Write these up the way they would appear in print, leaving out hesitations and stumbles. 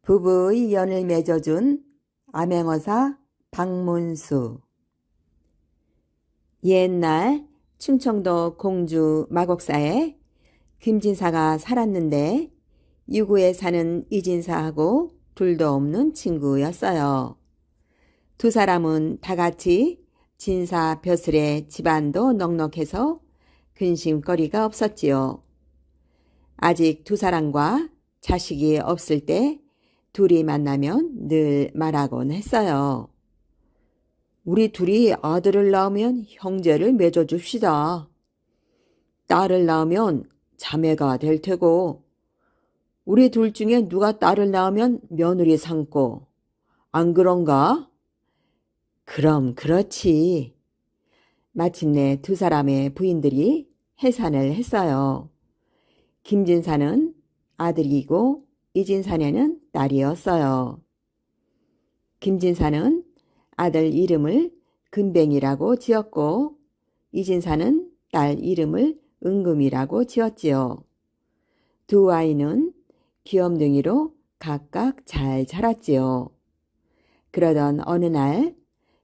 부부의 연을 맺어준 암행어사 박문수. 옛날 충청도 공주 마곡사에 김진사가 살았는데 유구에 사는 이진사하고 둘도 없는 친구였어요. 두 사람은 다 같이 진사 벼슬에 집안도 넉넉해서 근심거리가 없었지요. 아직 두 사람과 자식이 없을 때 둘이 만나면 늘 말하곤 했어요. 우리 둘이 아들을 낳으면 형제를 맺어줍시다. 딸을 낳으면 자매가 될 테고, 우리 둘 중에 누가 딸을 낳으면 며느리 삼고, 안 그런가? 그럼 그렇지. 마침내 두 사람의 부인들이 해산을 했어요. 김진사는 아들이고 이진사네는 딸이었어요. 김진사는 아들 이름을 금뱅이라고 지었고 이진사는 딸 이름을 은금이라고 지었지요. 두 아이는 귀염둥이로 각각 잘 자랐지요. 그러던 어느 날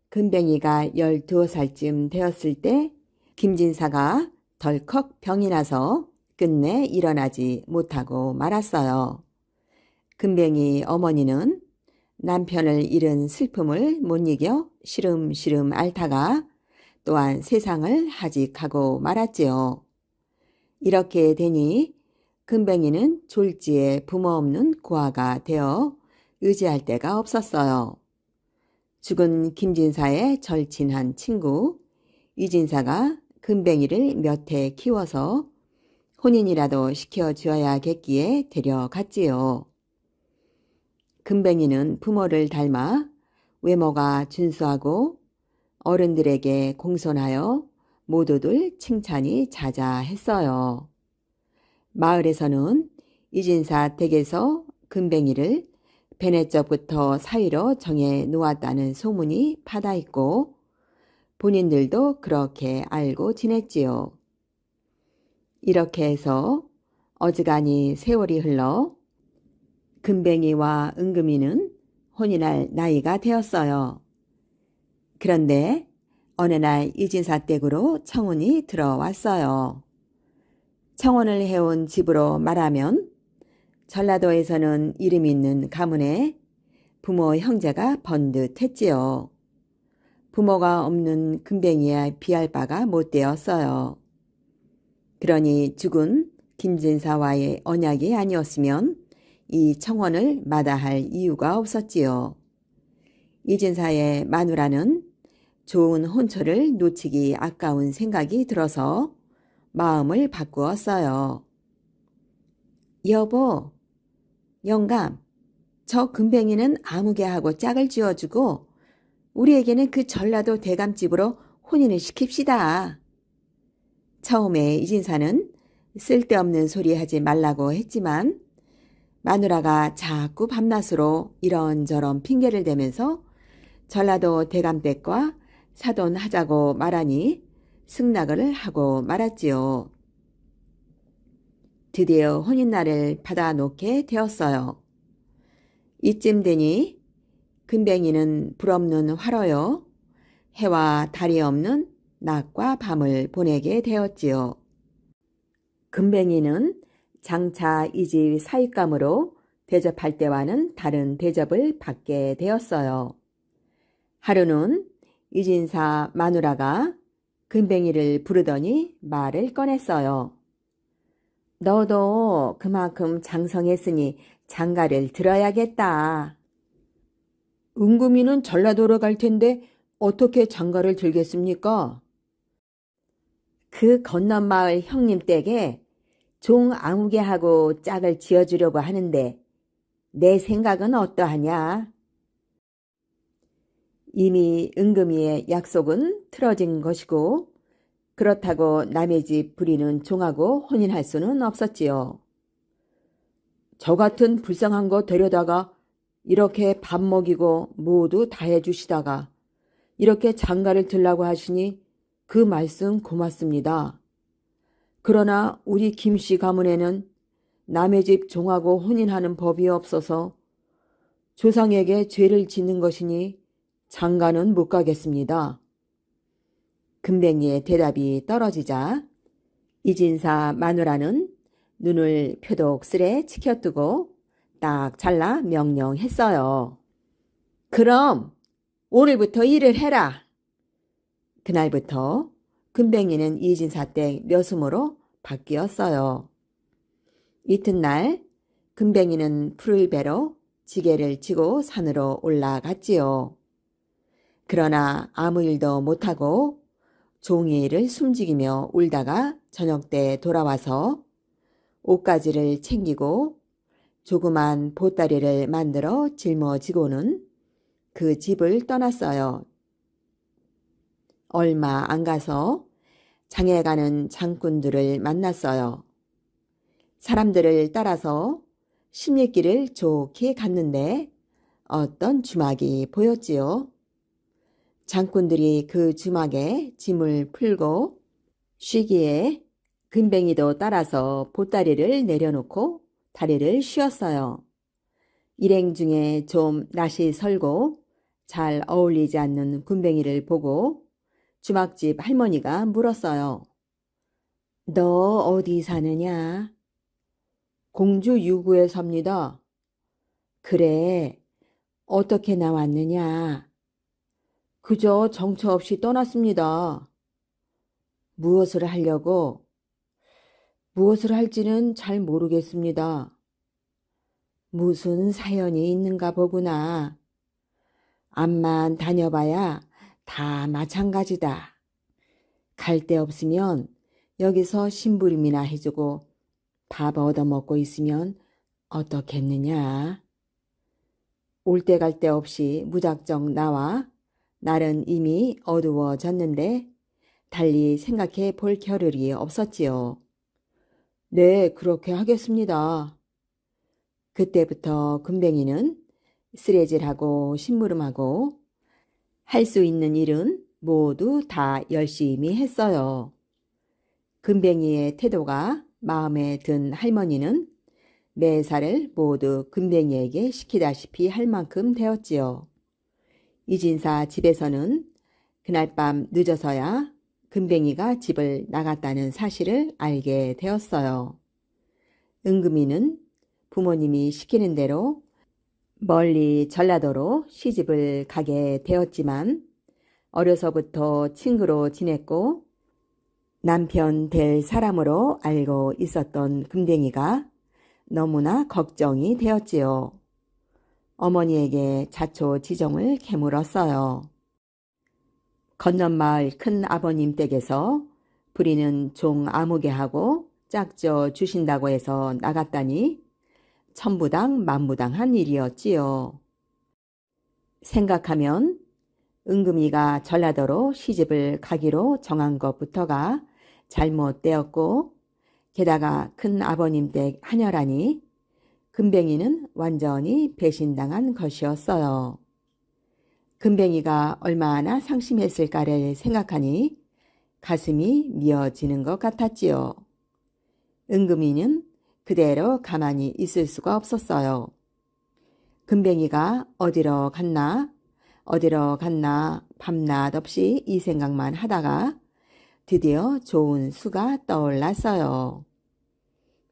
금뱅이가 12살쯤 되었을 때 김진사가 덜컥 병이 나서 끝내 일어나지 못하고 말았어요. 금뱅이 어머니는 남편을 잃은 슬픔을 못 이겨 시름시름 앓다가 또한 세상을 하직하고 말았지요. 이렇게 되니 금뱅이는 졸지에 부모 없는 고아가 되어 의지할 데가 없었어요. 죽은 김진사의 절친한 친구 이진사가 금뱅이를 몇 해 키워서 혼인이라도 시켜주어야겠기에 데려갔지요. 금뱅이는 부모를 닮아 외모가 준수하고 어른들에게 공손하여 모두들 칭찬이 자자했어요. 마을에서는 이진사 댁에서 금뱅이를 베네쩍부터 사위로 정해 놓았다는 소문이 파다있고 본인들도 그렇게 알고 지냈지요. 이렇게 해서 어지간히 세월이 흘러 금뱅이와 은금이는 혼인할 나이가 되었어요. 그런데 어느 날 이진사 댁으로 청혼이 들어왔어요. 청혼을 해온 집으로 말하면 전라도에서는 이름 있는 가문에 부모 형제가 번듯했지요. 부모가 없는 금뱅이에 비할 바가 못 되었어요. 그러니 죽은 김진사와의 언약이 아니었으면 이 청혼을 마다할 이유가 없었지요. 이진사의 마누라는 좋은 혼처를 놓치기 아까운 생각이 들어서 마음을 바꾸었어요. 여보, 영감, 저 금뱅이는 아무개 하고 짝을 지어주고 우리에게는 그 전라도 대감집으로 혼인을 시킵시다. 처음에 이진사는 쓸데없는 소리 하지 말라고 했지만 마누라가 자꾸 밤낮으로 이런저런 핑계를 대면서 전라도 대감댁과 사돈하자고 말하니 승낙을 하고 말았지요. 드디어 혼인날을 받아놓게 되었어요. 이쯤 되니 금뱅이는 불없는 화로요. 해와 달이 없는 낮과 밤을 보내게 되었지요. 금뱅이는 장차 이 집 사윗감으로 대접할 때와는 다른 대접을 받게 되었어요. 하루는 이진사 마누라가 금뱅이를 부르더니 말을 꺼냈어요. 너도 그만큼 장성했으니 장가를 들어야겠다. 은금이는 전라도로 갈 텐데 어떻게 장가를 들겠습니까? 그 건넌 마을 형님 댁에 종 아무개 하고 짝을 지어주려고 하는데 내 생각은 어떠하냐? 이미 은금이의 약속은 틀어진 것이고 그렇다고 남의 집 부리는 종하고 혼인할 수는 없었지요. 저 같은 불쌍한 거 데려다가 이렇게 밥 먹이고 모두 다 해주시다가 이렇게 장가를 들라고 하시니 그 말씀 고맙습니다. 그러나 우리 김씨 가문에는 남의 집 종하고 혼인하는 법이 없어서 조상에게 죄를 짓는 것이니 장가는 못 가겠습니다. 금뱅이의 대답이 떨어지자 이진사 마누라는 눈을 표독스레 치켜뜨고 딱 잘라 명령했어요. 그럼 오늘부터 일을 해라. 그날부터 금뱅이는 이진사 댁 묘수모로 바뀌었어요. 이튿날 금뱅이는 풀을 베러 지게를 지고 산으로 올라갔지요. 그러나 아무 일도 못하고 종이를 숨지기며 울다가 저녁 때 돌아와서 옷가지를 챙기고 조그만 보따리를 만들어 짊어지고는 그 집을 떠났어요. 얼마 안 가서 장에 가는 장꾼들을 만났어요. 사람들을 따라서 십리길을 좋게 갔는데 어떤 주막이 보였지요. 장꾼들이 그 주막에 짐을 풀고 쉬기에 금뱅이도 따라서 보따리를 내려놓고 다리를 쉬었어요. 일행 중에 좀 낯이 설고 잘 어울리지 않는 금뱅이를 보고 주막집 할머니가 물었어요. 너 어디 사느냐? 공주 유구에 삽니다. 그래, 어떻게 나왔느냐? 그저 정처 없이 떠났습니다. 무엇을 하려고? 무엇을 할지는 잘 모르겠습니다. 무슨 사연이 있는가 보구나. 암만 다녀봐야 다 마찬가지다. 갈 데 없으면 여기서 심부름이나 해주고 밥 얻어먹고 있으면 어떻겠느냐. 올 데 갈 데 없이 무작정 나와 날은 이미 어두워졌는데 달리 생각해 볼 겨를이 없었지요. 네, 그렇게 하겠습니다. 그때부터 금뱅이는 쓰레질하고 심부름하고 할 수 있는 일은 모두 다 열심히 했어요. 금뱅이의 태도가 마음에 든 할머니는 매사를 모두 금뱅이에게 시키다시피 할 만큼 되었지요. 이진사 집에서는 그날 밤 늦어서야 금뱅이가 집을 나갔다는 사실을 알게 되었어요. 은금이는 부모님이 시키는 대로 멀리 전라도로 시집을 가게 되었지만 어려서부터 친구로 지냈고 남편 될 사람으로 알고 있었던 금뱅이가 너무나 걱정이 되었지요. 어머니에게 자초지종을 캐물었어요. 건넌마을 큰 아버님 댁에서 부리는 종 아무개하고 짝져 주신다고 해서 나갔다니 천부당 만부당한 일이었지요. 생각하면 은금이가 전라도로 시집을 가기로 정한 것부터가 잘못되었고 게다가 큰 아버님 댁 하녀라니 금뱅이는 완전히 배신당한 것이었어요. 금뱅이가 얼마나 상심했을까를 생각하니 가슴이 미어지는 것 같았지요. 은금이는 그대로 가만히 있을 수가 없었어요. 금뱅이가 어디로 갔나 밤낮 없이 이 생각만 하다가 드디어 좋은 수가 떠올랐어요.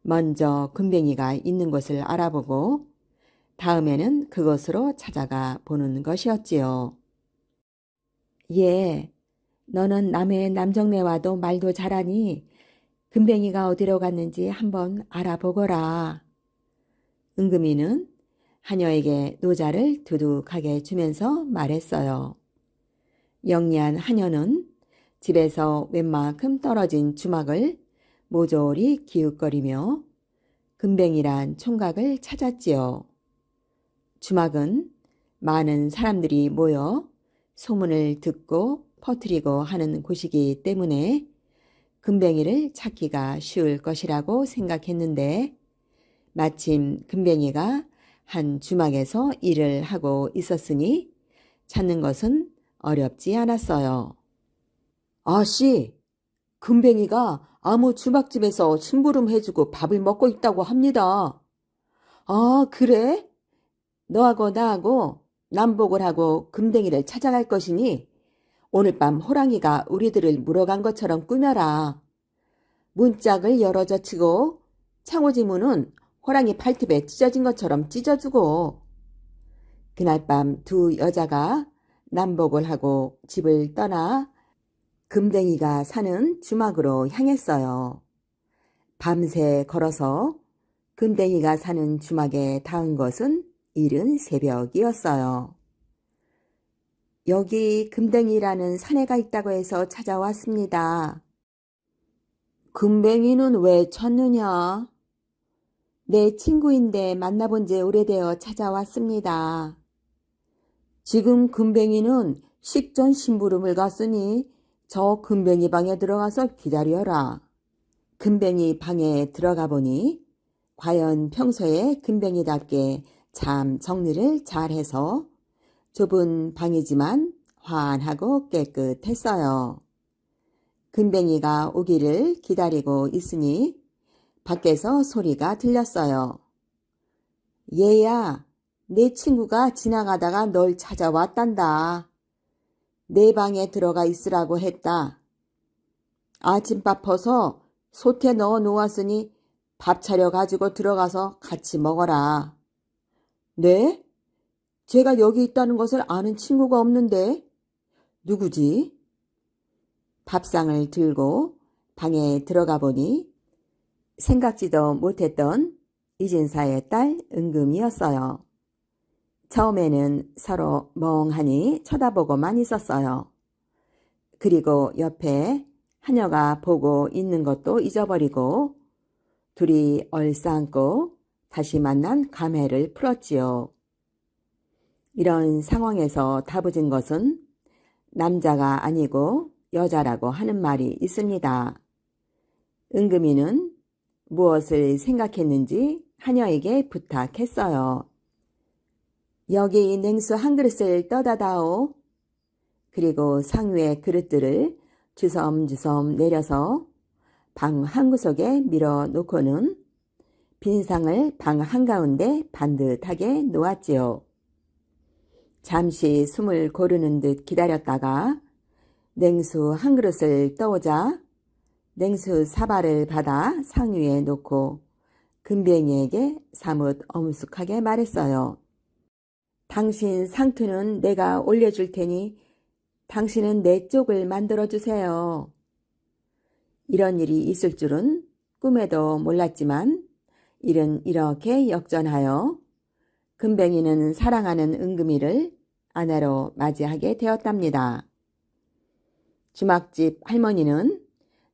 먼저 금뱅이가 있는 곳을 알아보고 다음에는 그곳으로 찾아가 보는 것이었지요. 예, 너는 남의 남정네와도 말도 잘하니 금뱅이가 어디로 갔는지 한번 알아보거라. 은금이는 하녀에게 노자를 두둑하게 주면서 말했어요. 영리한 하녀는 집에서 웬만큼 떨어진 주막을 모조리 기웃거리며 금뱅이란 총각을 찾았지요. 주막은 많은 사람들이 모여 소문을 듣고 퍼뜨리고 하는 곳이기 때문에 금뱅이를 찾기가 쉬울 것이라고 생각했는데 마침 금뱅이가 한 주막에서 일을 하고 있었으니 찾는 것은 어렵지 않았어요. 아씨, 금뱅이가 아무 주막집에서 심부름 해주고 밥을 먹고 있다고 합니다. 아, 그래? 너하고 나하고 남복을 하고 금댕이를 찾아갈 것이니 오늘 밤 호랑이가 우리들을 물어간 것처럼 꾸며라. 문짝을 열어 젖히고 창호지 문은 호랑이 팔뚝에 찢어진 것처럼 찢어주고. 그날 밤 두 여자가 남복을 하고 집을 떠나 금댕이가 사는 주막으로 향했어요. 밤새 걸어서 금댕이가 사는 주막에 닿은 것은 이른 새벽이었어요. 여기 금댕이라는 사내가 있다고 해서 찾아왔습니다. 금뱅이는 왜 찾느냐? 내 친구인데 만나본 지 오래되어 찾아왔습니다. 지금 금뱅이는 식전 심부름을 갔으니 저 금뱅이 방에 들어가서 기다려라. 금뱅이 방에 들어가 보니 과연 평소에 금뱅이답게 참 정리를 잘해서 좁은 방이지만 환하고 깨끗했어요. 금뱅이가 오기를 기다리고 있으니 밖에서 소리가 들렸어요. 얘야, 내 친구가 지나가다가 널 찾아왔단다. 내 방에 들어가 있으라고 했다. 아침밥 퍼서 솥에 넣어 놓았으니 밥 차려 가지고 들어가서 같이 먹어라. 네? 제가 여기 있다는 것을 아는 친구가 없는데 누구지? 밥상을 들고 방에 들어가 보니 생각지도 못했던 이진사의 딸 은금이었어요. 처음에는 서로 멍하니 쳐다보고만 있었어요. 그리고 옆에 하녀가 보고 있는 것도 잊어버리고 둘이 얼싸안고 다시 만난 감회를 풀었지요. 이런 상황에서 다부진 것은 남자가 아니고 여자라고 하는 말이 있습니다. 은금이는 무엇을 생각했는지 하녀에게 부탁했어요. 여기 냉수 한 그릇을 떠다 다오. 그리고 상위의 그릇들을 주섬주섬 내려서 방 한구석에 밀어 놓고는 빈 상을 방 한가운데 반듯하게 놓았지요. 잠시 숨을 고르는 듯 기다렸다가 냉수 한 그릇을 떠오자 냉수 사발을 받아 상 위에 놓고 금뱅이에게 사뭇 엄숙하게 말했어요. 당신 상투는 내가 올려줄 테니 당신은 내 쪽을 만들어주세요. 이런 일이 있을 줄은 꿈에도 몰랐지만 일은 이렇게 역전하여 금뱅이는 사랑하는 은금이를 아내로 맞이하게 되었답니다. 주막집 할머니는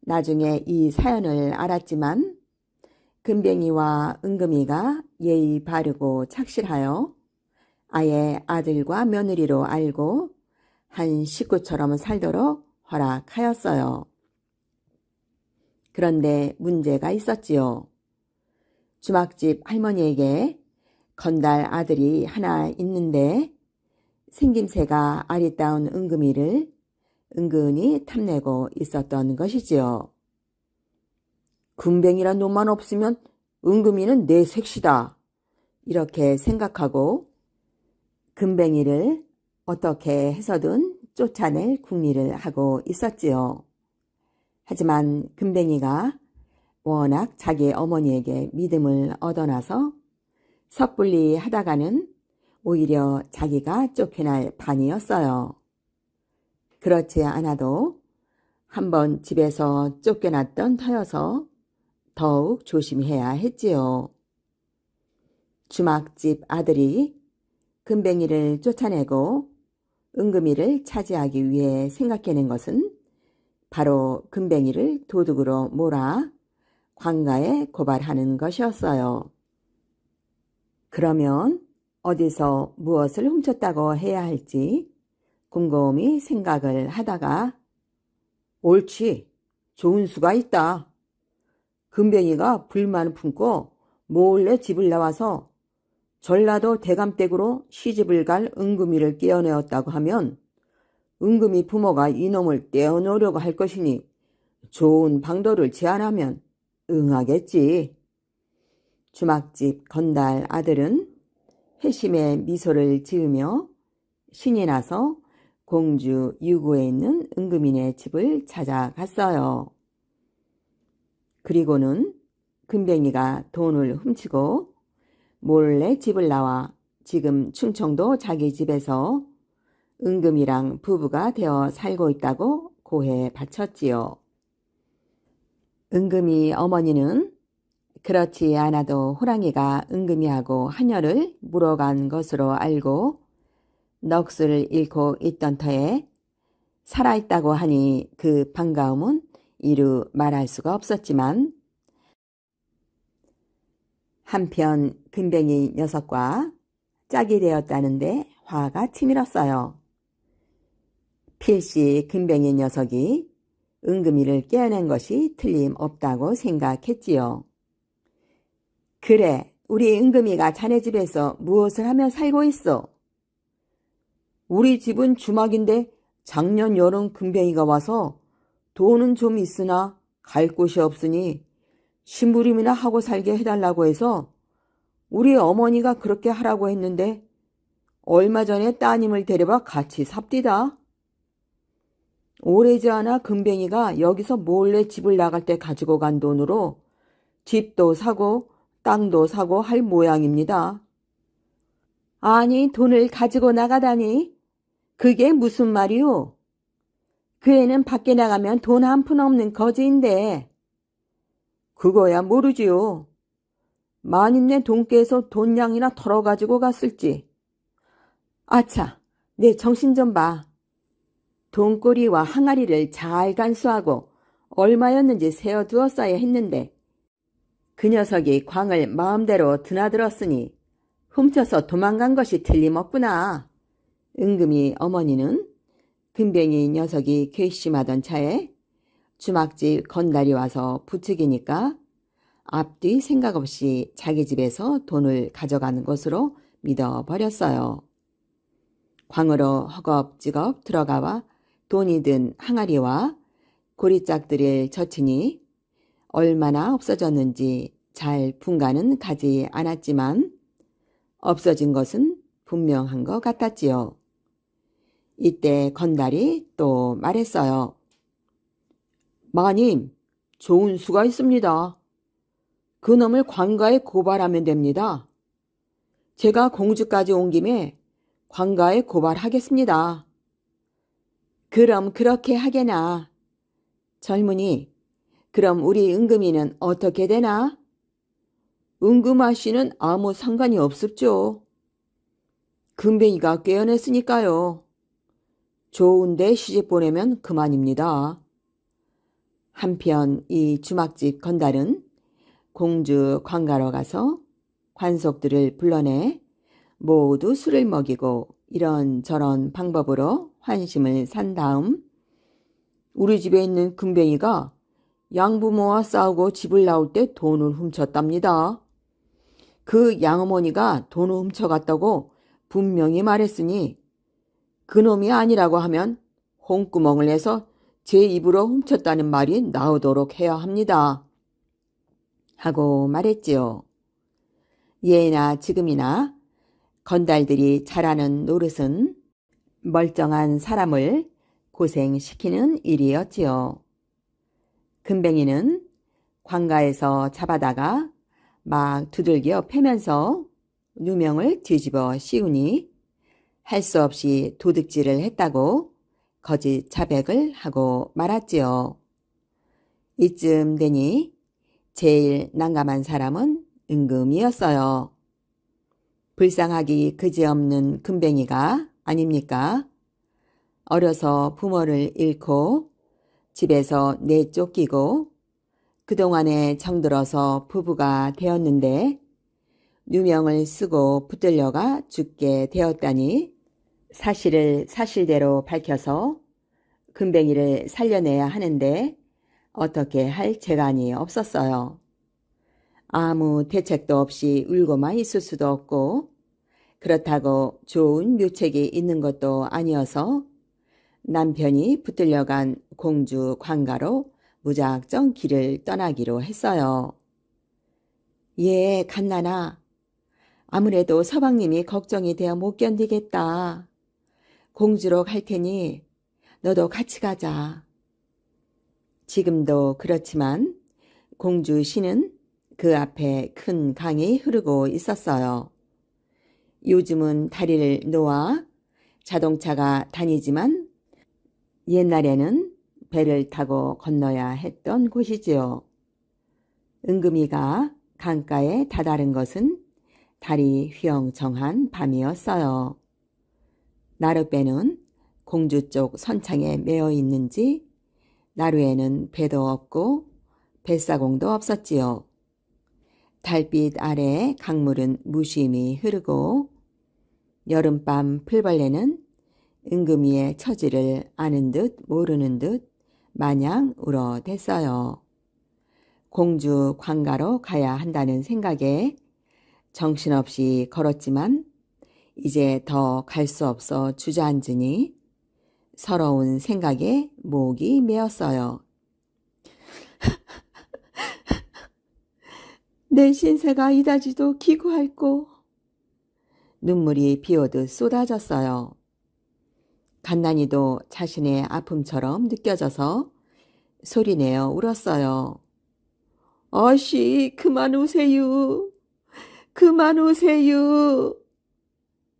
나중에 이 사연을 알았지만 금뱅이와 은금이가 예의 바르고 착실하여 아예 아들과 며느리로 알고 한 식구처럼 살도록 허락하였어요. 그런데 문제가 있었지요. 주막집 할머니에게 건달 아들이 하나 있는데 생김새가 아리따운 은금이를 은근히 탐내고 있었던 것이지요. 금뱅이란 놈만 없으면 은금이는 내 색시다. 이렇게 생각하고 금뱅이를 어떻게 해서든 쫓아낼 궁리를 하고 있었지요. 하지만 금뱅이가 워낙 자기 어머니에게 믿음을 얻어놔서 섣불리 하다가는 오히려 자기가 쫓겨날 판이었어요. 그렇지 않아도 한번 집에서 쫓겨났던 터여서 더욱 조심해야 했지요. 주막집 아들이 금뱅이를 쫓아내고 은금이를 차지하기 위해 생각해낸 것은 바로 금뱅이를 도둑으로 몰아 관가에 고발하는 것이었어요. 그러면 어디서 무엇을 훔쳤다고 해야 할지 곰곰이 생각을 하다가 옳지, 좋은 수가 있다. 금뱅이가 불만을 품고 몰래 집을 나와서 전라도 대감댁으로 시집을 갈 은금이를 떼어내었다고 하면 은금이 부모가 이놈을 떼어놓으려고 할 것이니 좋은 방도를 제안하면 응하겠지. 주막집 건달 아들은 회심의 미소를 지으며 신이 나서 공주 유구에 있는 은금이네 집을 찾아갔어요. 그리고는 금뱅이가 돈을 훔치고 몰래 집을 나와 지금 충청도 자기 집에서 은금이랑 부부가 되어 살고 있다고 고해 바쳤지요. 은금이 어머니는 그렇지 않아도 호랑이가 은금이하고 하녀를 물어간 것으로 알고 넋을 잃고 있던 터에 살아있다고 하니 그 반가움은 이루 말할 수가 없었지만 한편 금뱅이 녀석과 짝이 되었다는데 화가 치밀었어요. 필시 금뱅이 녀석이 은금이를 깨어낸 것이 틀림없다고 생각했지요. 그래, 우리 은금이가 자네 집에서 무엇을 하며 살고 있어? 우리 집은 주막인데 작년 여름 금뱅이가 와서 돈은 좀 있으나 갈 곳이 없으니 심부름이나 하고 살게 해달라고 해서 우리 어머니가 그렇게 하라고 했는데 얼마 전에 따님을 데려와 같이 삽디다. 오래지 않아 금뱅이가 여기서 몰래 집을 나갈 때 가지고 간 돈으로 집도 사고 땅도 사고 할 모양입니다. 아니, 돈을 가지고 나가다니? 그게 무슨 말이오? 그 애는 밖에 나가면 돈 한 푼 없는 거지인데. 그거야 모르지요. 마님네 돈께서 돈량이나 털어가지고 갔을지. 아차, 내 정신 좀 봐. 돈꼬리와 항아리를 잘 간수하고 얼마였는지 세어두었어야 했는데 그 녀석이 광을 마음대로 드나들었으니 훔쳐서 도망간 것이 틀림없구나. 은금이 어머니는 금뱅이 녀석이 괘씸하던 차에 주막집 건달이 와서 부추기니까 앞뒤 생각 없이 자기 집에서 돈을 가져가는 것으로 믿어버렸어요. 광으로 허겁지겁 들어가와 돈이 든 항아리와 고리짝들을 젖히니 얼마나 없어졌는지 잘 분간은 가지 않았지만 없어진 것은 분명한 것 같았지요. 이때 건달이 또 말했어요. 마님, 좋은 수가 있습니다. 그놈을 관가에 고발하면 됩니다. 제가 공주까지 온 김에 관가에 고발하겠습니다. 그럼 그렇게 하게나. 젊은이, 그럼 우리 은금이는 어떻게 되나? 은금아 씨는 아무 상관이 없었죠. 금뱅이가 깨어냈으니까요. 좋은데 시집 보내면 그만입니다. 한편 이 주막집 건달은 공주 관가로 가서 관속들을 불러내 모두 술을 먹이고 이런저런 방법으로 환심을 산 다음 우리 집에 있는 금뱅이가 양부모와 싸우고 집을 나올 때 돈을 훔쳤답니다. 그 양어머니가 돈을 훔쳐갔다고 분명히 말했으니 그놈이 아니라고 하면 홍구멍을 내서 제 입으로 훔쳤다는 말이 나오도록 해야 합니다. 하고 말했지요. 예나 지금이나 건달들이 잘하는 노릇은 멀쩡한 사람을 고생시키는 일이었지요. 금뱅이는 관가에서 잡아다가 막 두들겨 패면서 누명을 뒤집어 씌우니 할 수 없이 도둑질을 했다고 거짓 자백을 하고 말았지요. 이쯤 되니 제일 난감한 사람은 은금이었어요. 불쌍하기 그지없는 금뱅이가 아닙니까? 어려서 부모를 잃고 집에서 내쫓기고 그동안에 정들어서 부부가 되었는데 누명을 쓰고 붙들려가 죽게 되었다니 사실을 사실대로 밝혀서 금뱅이를 살려내야 하는데 어떻게 할 재간이 없었어요. 아무 대책도 없이 울고만 있을 수도 없고 그렇다고 좋은 묘책이 있는 것도 아니어서 남편이 붙들려간 공주 관가로 무작정 길을 떠나기로 했어요. 예, 갓난아. 아무래도 서방님이 걱정이 되어 못 견디겠다. 공주로 갈 테니 너도 같이 가자. 지금도 그렇지만 공주 시는 그 앞에 큰 강이 흐르고 있었어요. 요즘은 다리를 놓아 자동차가 다니지만 옛날에는 배를 타고 건너야 했던 곳이지요. 은금이가 강가에 다다른 것은 달이 휘영청한 밤이었어요. 나룻배는 공주 쪽 선창에 매어 있는지 나루에는 배도 없고 뱃사공도 없었지요. 달빛 아래 강물은 무심히 흐르고 여름밤 풀벌레는 은금이의 처지를 아는 듯 모르는 듯 마냥 울어댔어요. 공주 관가로 가야 한다는 생각에 정신없이 걸었지만 이제 더 갈 수 없어 주저앉으니 서러운 생각에 목이 메었어요. 내 신세가 이다지도 기구할꼬. 눈물이 비오듯 쏟아졌어요. 갓난이도 자신의 아픔처럼 느껴져서 소리내어 울었어요. 아씨, 그만 우세요. 그만 우세요.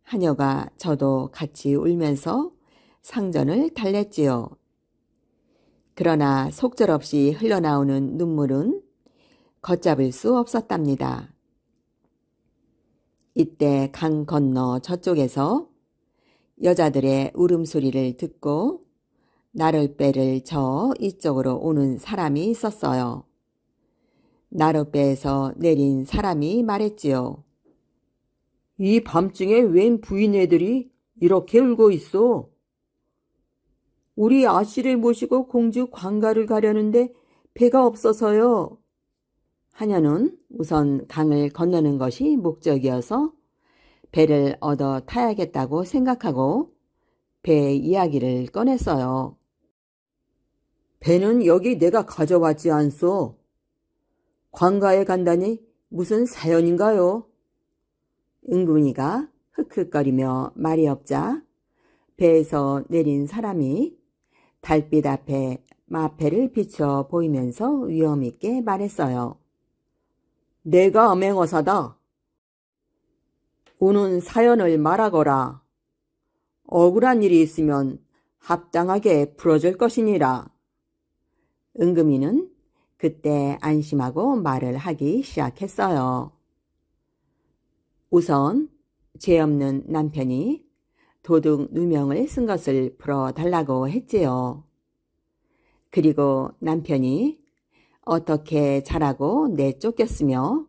하녀가 저도 같이 울면서 상전을 달랬지요. 그러나 속절없이 흘러나오는 눈물은 걷잡을 수 없었답니다. 이때 강 건너 저쪽에서 여자들의 울음소리를 듣고 나룻배를 저어 이쪽으로 오는 사람이 있었어요. 나룻배에서 내린 사람이 말했지요. 이 밤중에 웬 부인애들이 이렇게 울고 있어? 우리 아씨를 모시고 공주 관가를 가려는데 배가 없어서요. 하녀는 우선 강을 건너는 것이 목적이어서 배를 얻어 타야겠다고 생각하고 배 이야기를 꺼냈어요. 배는 여기 내가 가져왔지 않소. 관가에 간다니 무슨 사연인가요? 은근이가 흑흑거리며 말이 없자 배에서 내린 사람이 달빛 앞에 마패를 비춰 보이면서 위엄있게 말했어요. 내가 맹어사다. 오는 사연을 말하거라. 억울한 일이 있으면 합당하게 풀어줄 것이니라. 은금이는 그때 안심하고 말을 하기 시작했어요. 우선 죄 없는 남편이 도둑 누명을 쓴 것을 풀어달라고 했지요. 그리고 남편이 어떻게 자라고 내쫓겼으며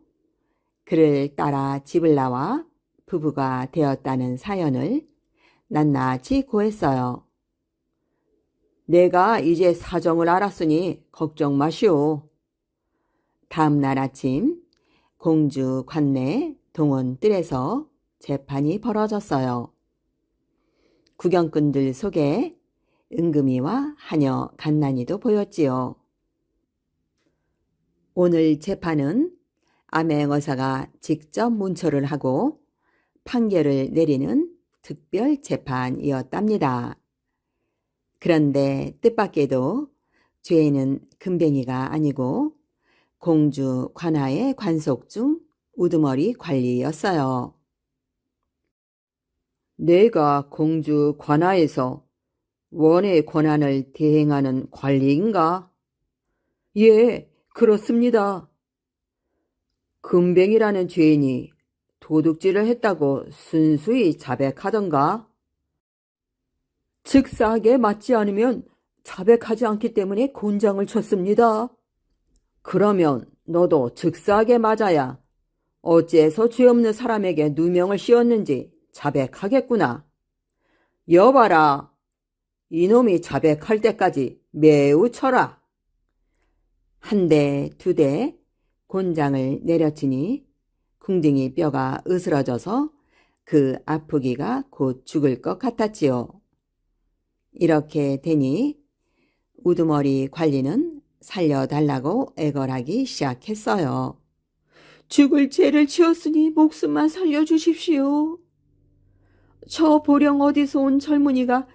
그를 따라 집을 나와 부부가 되었다는 사연을 낱낱이 고했어요. 내가 이제 사정을 알았으니 걱정 마시오. 다음 날 아침 공주 관내 동원뜰에서 재판이 벌어졌어요. 구경꾼들 속에 은금이와 하녀 갓난이도 보였지요. 오늘 재판은 암행어사가 직접 문초를 하고 판결을 내리는 특별 재판이었답니다. 그런데 뜻밖에도 죄인은 금뱅이가 아니고 공주 관하의 관속 중 우두머리 관리였어요. 내가 공주 관하에서 원의 권한을 대행하는 관리인가? 예, 그렇습니다. 금뱅이라는 죄인이 도둑질을 했다고 순수히 자백하던가? 즉사하게 맞지 않으면 자백하지 않기 때문에 곤장을 쳤습니다. 그러면 너도 즉사하게 맞아야 어째서 죄 없는 사람에게 누명을 씌웠는지 자백하겠구나. 여봐라. 이놈이 자백할 때까지 매우 쳐라. 한 대, 두 대 곤장을 내려치니 궁둥이 뼈가 으스러져서 그 아프기가 곧 죽을 것 같았지요. 이렇게 되니 우두머리 관리는 살려달라고 애걸하기 시작했어요. 죽을 죄를 지었으니 목숨만 살려주십시오. 저 보령 어디서 온 젊은이가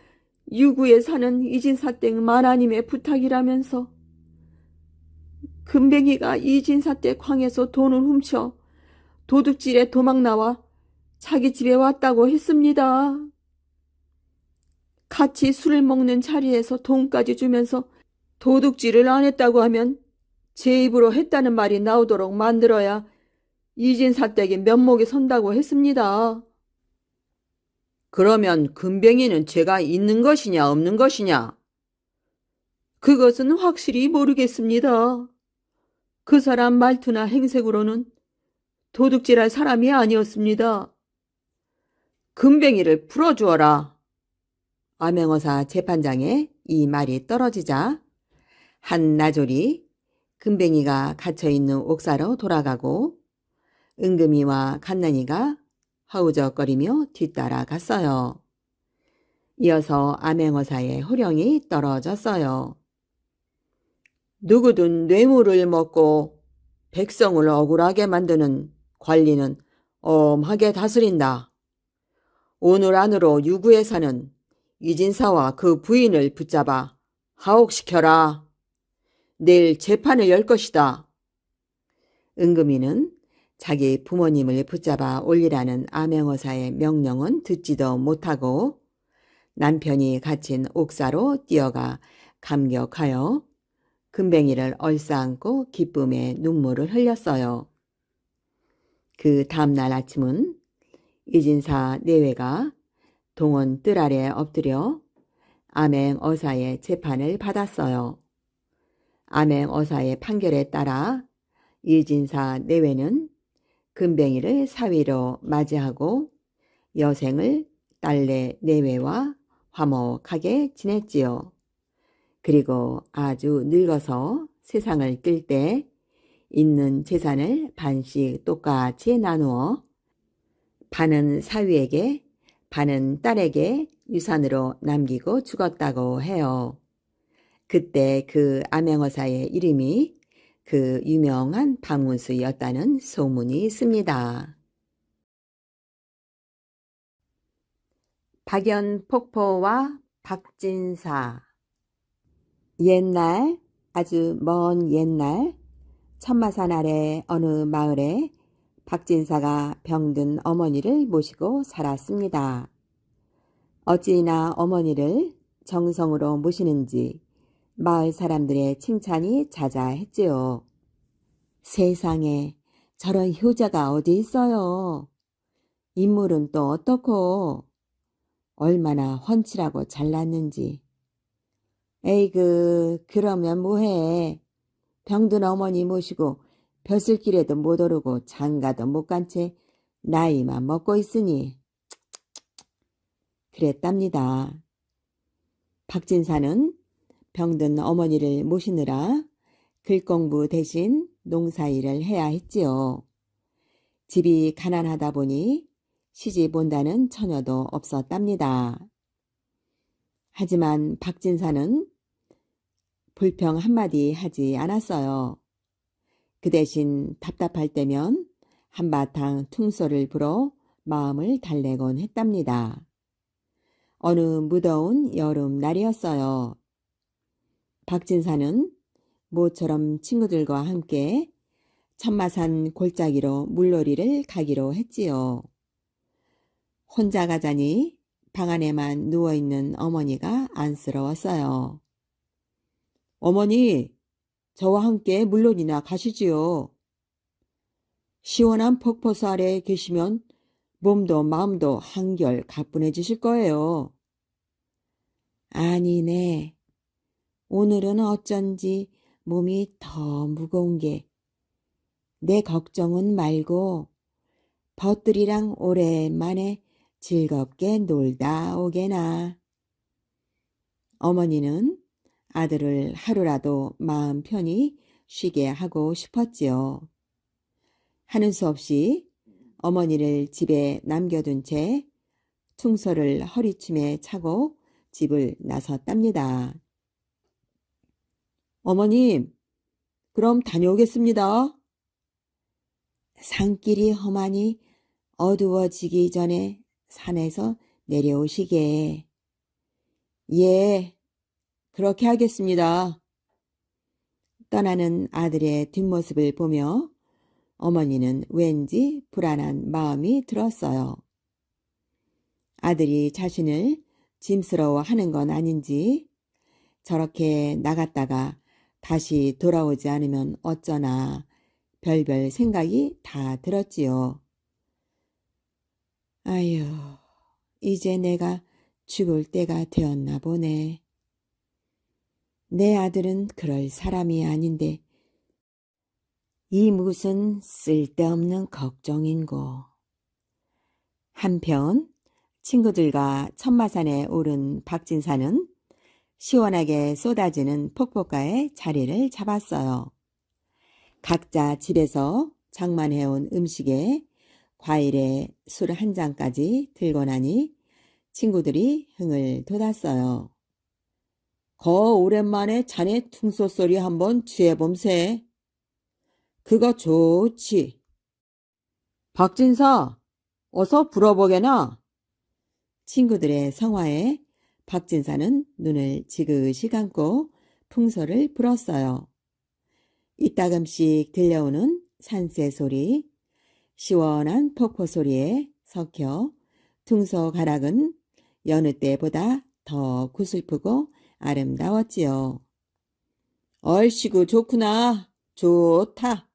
유구에 사는 이진사댁 마나님의 부탁이라면서 금뱅이가 이진사댁 광에서 돈을 훔쳐 도둑질에 도망 나와 자기 집에 왔다고 했습니다. 같이 술을 먹는 자리에서 돈까지 주면서 도둑질을 안 했다고 하면 제 입으로 했다는 말이 나오도록 만들어야 이진사댁의 면목이 선다고 했습니다. 그러면 금뱅이는 죄가 있는 것이냐 없는 것이냐? 그것은 확실히 모르겠습니다. 그 사람 말투나 행색으로는 도둑질할 사람이 아니었습니다. 금뱅이를 풀어주어라. 암행어사 재판장에 이 말이 떨어지자 한 나졸이 금뱅이가 갇혀있는 옥사로 돌아가고 은금이와 갓난이가 허우적거리며 뒤따라 갔어요. 이어서 암행어사의 호령이 떨어졌어요. 누구든 뇌물을 먹고 백성을 억울하게 만드는 관리는 엄하게 다스린다. 오늘 안으로 유구에 사는 이진사와 그 부인을 붙잡아 하옥시켜라. 내일 재판을 열 것이다. 은금이는 자기 부모님을 붙잡아 올리라는 암행어사의 명령은 듣지도 못하고 남편이 갇힌 옥사로 뛰어가 감격하여 금뱅이를 얼싸안고 기쁨의 눈물을 흘렸어요. 그 다음날 아침은 이진사 내외가 동원 뜰 아래 엎드려 암행어사의 재판을 받았어요. 암행어사의 판결에 따라 이진사 내외는 금뱅이를 사위로 맞이하고 여생을 딸내 내외와 화목하게 지냈지요. 그리고 아주 늙어서 세상을 뜰 때 있는 재산을 반씩 똑같이 나누어 반은 사위에게 반은 딸에게 유산으로 남기고 죽었다고 해요. 그때 그 암행어사의 이름이 그 유명한 박문수였다는 소문이 있습니다. 박연폭포와 박진사. 옛날, 아주 먼 옛날, 천마산 아래 어느 마을에 박진사가 병든 어머니를 모시고 살았습니다. 어찌나 어머니를 정성으로 모시는지 마을 사람들의 칭찬이 자자했지요. 세상에 저런 효자가 어디 있어요. 인물은 또 어떻고 얼마나 훤칠하고 잘났는지. 에이그 그러면 뭐해. 병든 어머니 모시고 벼슬길에도 못 오르고 장가도 못 간 채 나이만 먹고 있으니 그랬답니다. 박진사는 병든 어머니를 모시느라 글공부 대신 농사일을 해야 했지요. 집이 가난하다 보니 시집 온다는 처녀도 없었답니다. 하지만 박진사는 불평 한마디 하지 않았어요. 그 대신 답답할 때면 한바탕 퉁소를 불어 마음을 달래곤 했답니다. 어느 무더운 여름 날이었어요. 박진사는 모처럼 친구들과 함께 천마산 골짜기로 물놀이를 가기로 했지요. 혼자 가자니 방 안에만 누워있는 어머니가 안쓰러웠어요. 어머니, 저와 함께 물놀이나 가시지요. 시원한 폭포수 아래에 계시면 몸도 마음도 한결 가뿐해지실 거예요. 아니네. 오늘은 어쩐지 몸이 더 무거운 게 내 걱정은 말고 벗들이랑 오랜만에 즐겁게 놀다 오게나. 어머니는 아들을 하루라도 마음 편히 쉬게 하고 싶었지요. 하는 수 없이 어머니를 집에 남겨둔 채 퉁소를 허리춤에 차고 집을 나섰답니다. 어머님, 그럼 다녀오겠습니다. 산길이 험하니 어두워지기 전에 산에서 내려오시게. 예, 그렇게 하겠습니다. 떠나는 아들의 뒷모습을 보며 어머니는 왠지 불안한 마음이 들었어요. 아들이 자신을 짐스러워하는 건 아닌지, 저렇게 나갔다가 다시 돌아오지 않으면 어쩌나 별별 생각이 다 들었지요. 아유, 이제 내가 죽을 때가 되었나 보네. 내 아들은 그럴 사람이 아닌데 이 무슨 쓸데없는 걱정인고. 한편 친구들과 천마산에 오른 박진사는 시원하게 쏟아지는 폭포가에 자리를 잡았어요. 각자 집에서 장만해온 음식에 과일에 술 한 잔까지 들고 나니 친구들이 흥을 돋았어요. 거 오랜만에 자네 퉁소소리 한번 취해봄세. 그거 좋지. 박진사, 어서 불어보게나. 친구들의 성화에 박진사는 눈을 지그시 감고 풍소를 불었어요. 이따금씩 들려오는 산새 소리, 시원한 폭포 소리에 섞여 퉁소 가락은 여느 때보다 더 구슬프고 아름다웠지요. 얼씨구 좋구나. 좋다.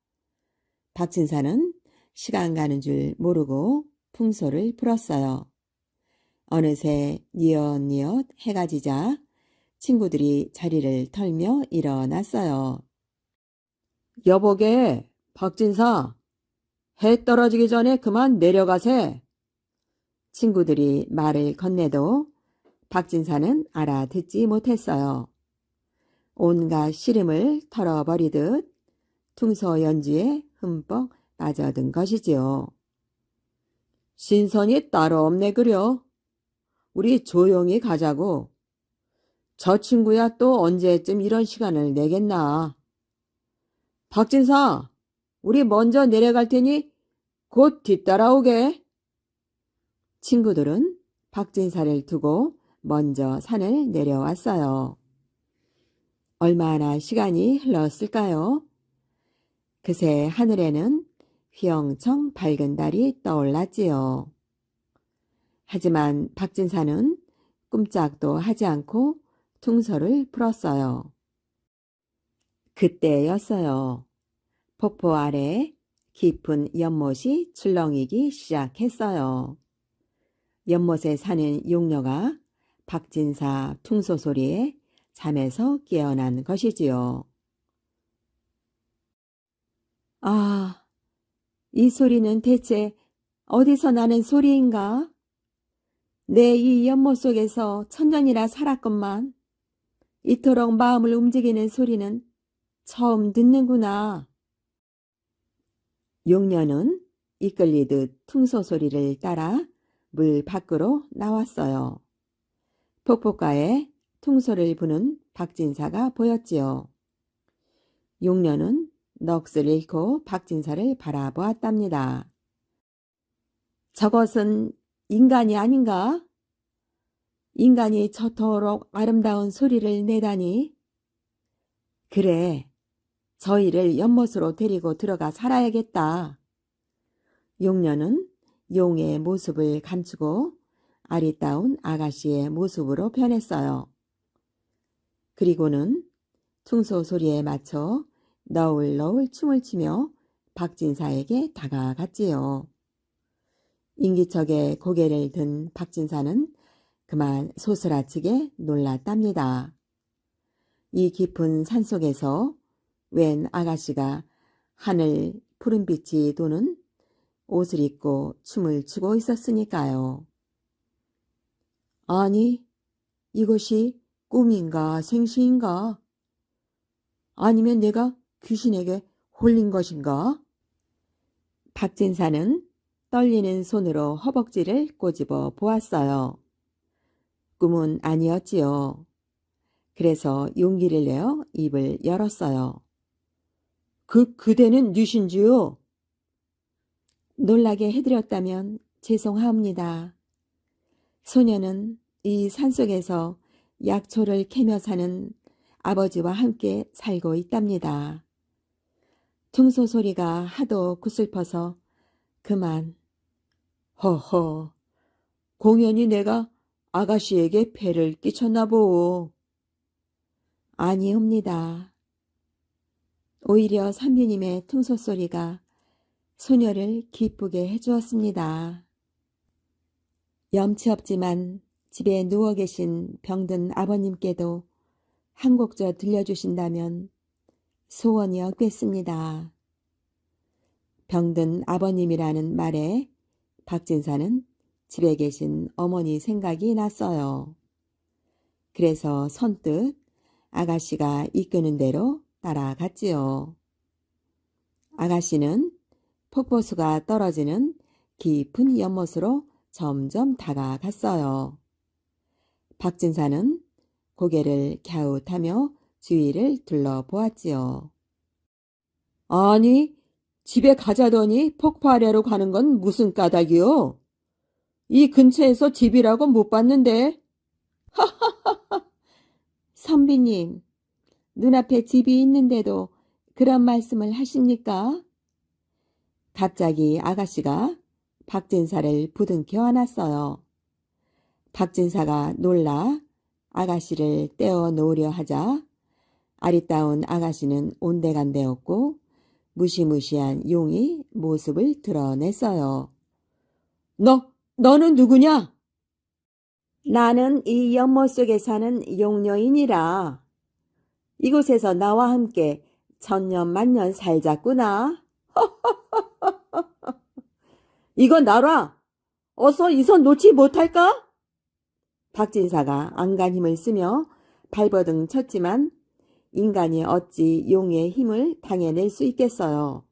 박진사는 시간 가는 줄 모르고 풍소를 불었어요. 어느새 뉘엿뉘엿 해가 지자 친구들이 자리를 털며 일어났어요. 여보게, 박진사, 해 떨어지기 전에 그만 내려가세. 친구들이 말을 건네도 박진사는 알아듣지 못했어요. 온갖 시름을 털어버리듯 퉁소 연주에 흠뻑 빠져든 것이지요. 신선이 따로 없네 그려. 우리 조용히 가자고. 저 친구야 또 언제쯤 이런 시간을 내겠나. 박진사, 우리 먼저 내려갈 테니 곧 뒤따라오게. 친구들은 박진사를 두고 먼저 산을 내려왔어요. 얼마나 시간이 흘렀을까요? 그새 하늘에는 휘영청 밝은 달이 떠올랐지요. 하지만 박진사는 꼼짝도 하지 않고 퉁소를 풀었어요. 그때였어요. 폭포 아래 깊은 연못이 출렁이기 시작했어요. 연못에 사는 용녀가 박진사 퉁소 소리에 잠에서 깨어난 것이지요. 아, 이 소리는 대체 어디서 나는 소리인가? 내 이 연못 속에서 천년이나 살았건만 이토록 마음을 움직이는 소리는 처음 듣는구나. 용녀는 이끌리듯 퉁소 소리를 따라 물 밖으로 나왔어요. 폭포가에 퉁소를 부는 박진사가 보였지요. 용녀는 넋을 잃고 박진사를 바라보았답니다. 저것은 인간이 아닌가? 인간이 저토록 아름다운 소리를 내다니. 그래, 저희를 연못으로 데리고 들어가 살아야겠다. 용녀는 용의 모습을 감추고 아리따운 아가씨의 모습으로 변했어요. 그리고는 퉁소 소리에 맞춰 너울너울 춤을 추며 박진사에게 다가갔지요. 인기척에 고개를 든 박진사는 그만 소스라치게 놀랐답니다. 이 깊은 산속에서 웬 아가씨가 하늘 푸른빛이 도는 옷을 입고 춤을 추고 있었으니까요. 아니, 이것이 꿈인가 생시인가? 아니면 내가 귀신에게 홀린 것인가? 박진사는 떨리는 손으로 허벅지를 꼬집어 보았어요. 꿈은 아니었지요. 그래서 용기를 내어 입을 열었어요. 그대는 누신지요? 놀라게 해드렸다면 죄송합니다. 소녀는 이 산속에서 약초를 캐며 사는 아버지와 함께 살고 있답니다. 퉁소 소리가 하도 구슬퍼서 그만. 허허, 공연히 내가 아가씨에게 폐를 끼쳤나 보오. 아니옵니다. 오히려 선비님의 퉁소 소리가 소녀를 기쁘게 해주었습니다. 염치 없지만 집에 누워 계신 병든 아버님께도 한 곡조 들려주신다면 소원이 없겠습니다. 병든 아버님이라는 말에 박진사는 집에 계신 어머니 생각이 났어요. 그래서 선뜻 아가씨가 이끄는 대로 따라갔지요. 아가씨는 폭포수가 떨어지는 깊은 연못으로 점점 다가갔어요. 박진사는 고개를 갸웃하며 주위를 둘러보았지요. 아니, 집에 가자더니 폭포 아래로 가는 건 무슨 까닭이요? 이 근처에서 집이라고 못 봤는데. 선비님, 눈앞에 집이 있는데도 그런 말씀을 하십니까? 갑자기 아가씨가 박진사를 부둥켜 안았어요. 박진사가 놀라 아가씨를 떼어 놓으려 하자 아리따운 아가씨는 온데간데 없고 무시무시한 용이 모습을 드러냈어요. 너는 누구냐? 나는 이 연못 속에 사는 용녀이니라. 이곳에서 나와 함께 천년만년 살자꾸나. 이건 나라. 어서 이 손 놓지 못할까? 박진사가 안간 힘을 쓰며 발버둥 쳤지만 인간이 어찌 용의 힘을 당해낼 수 있겠어요.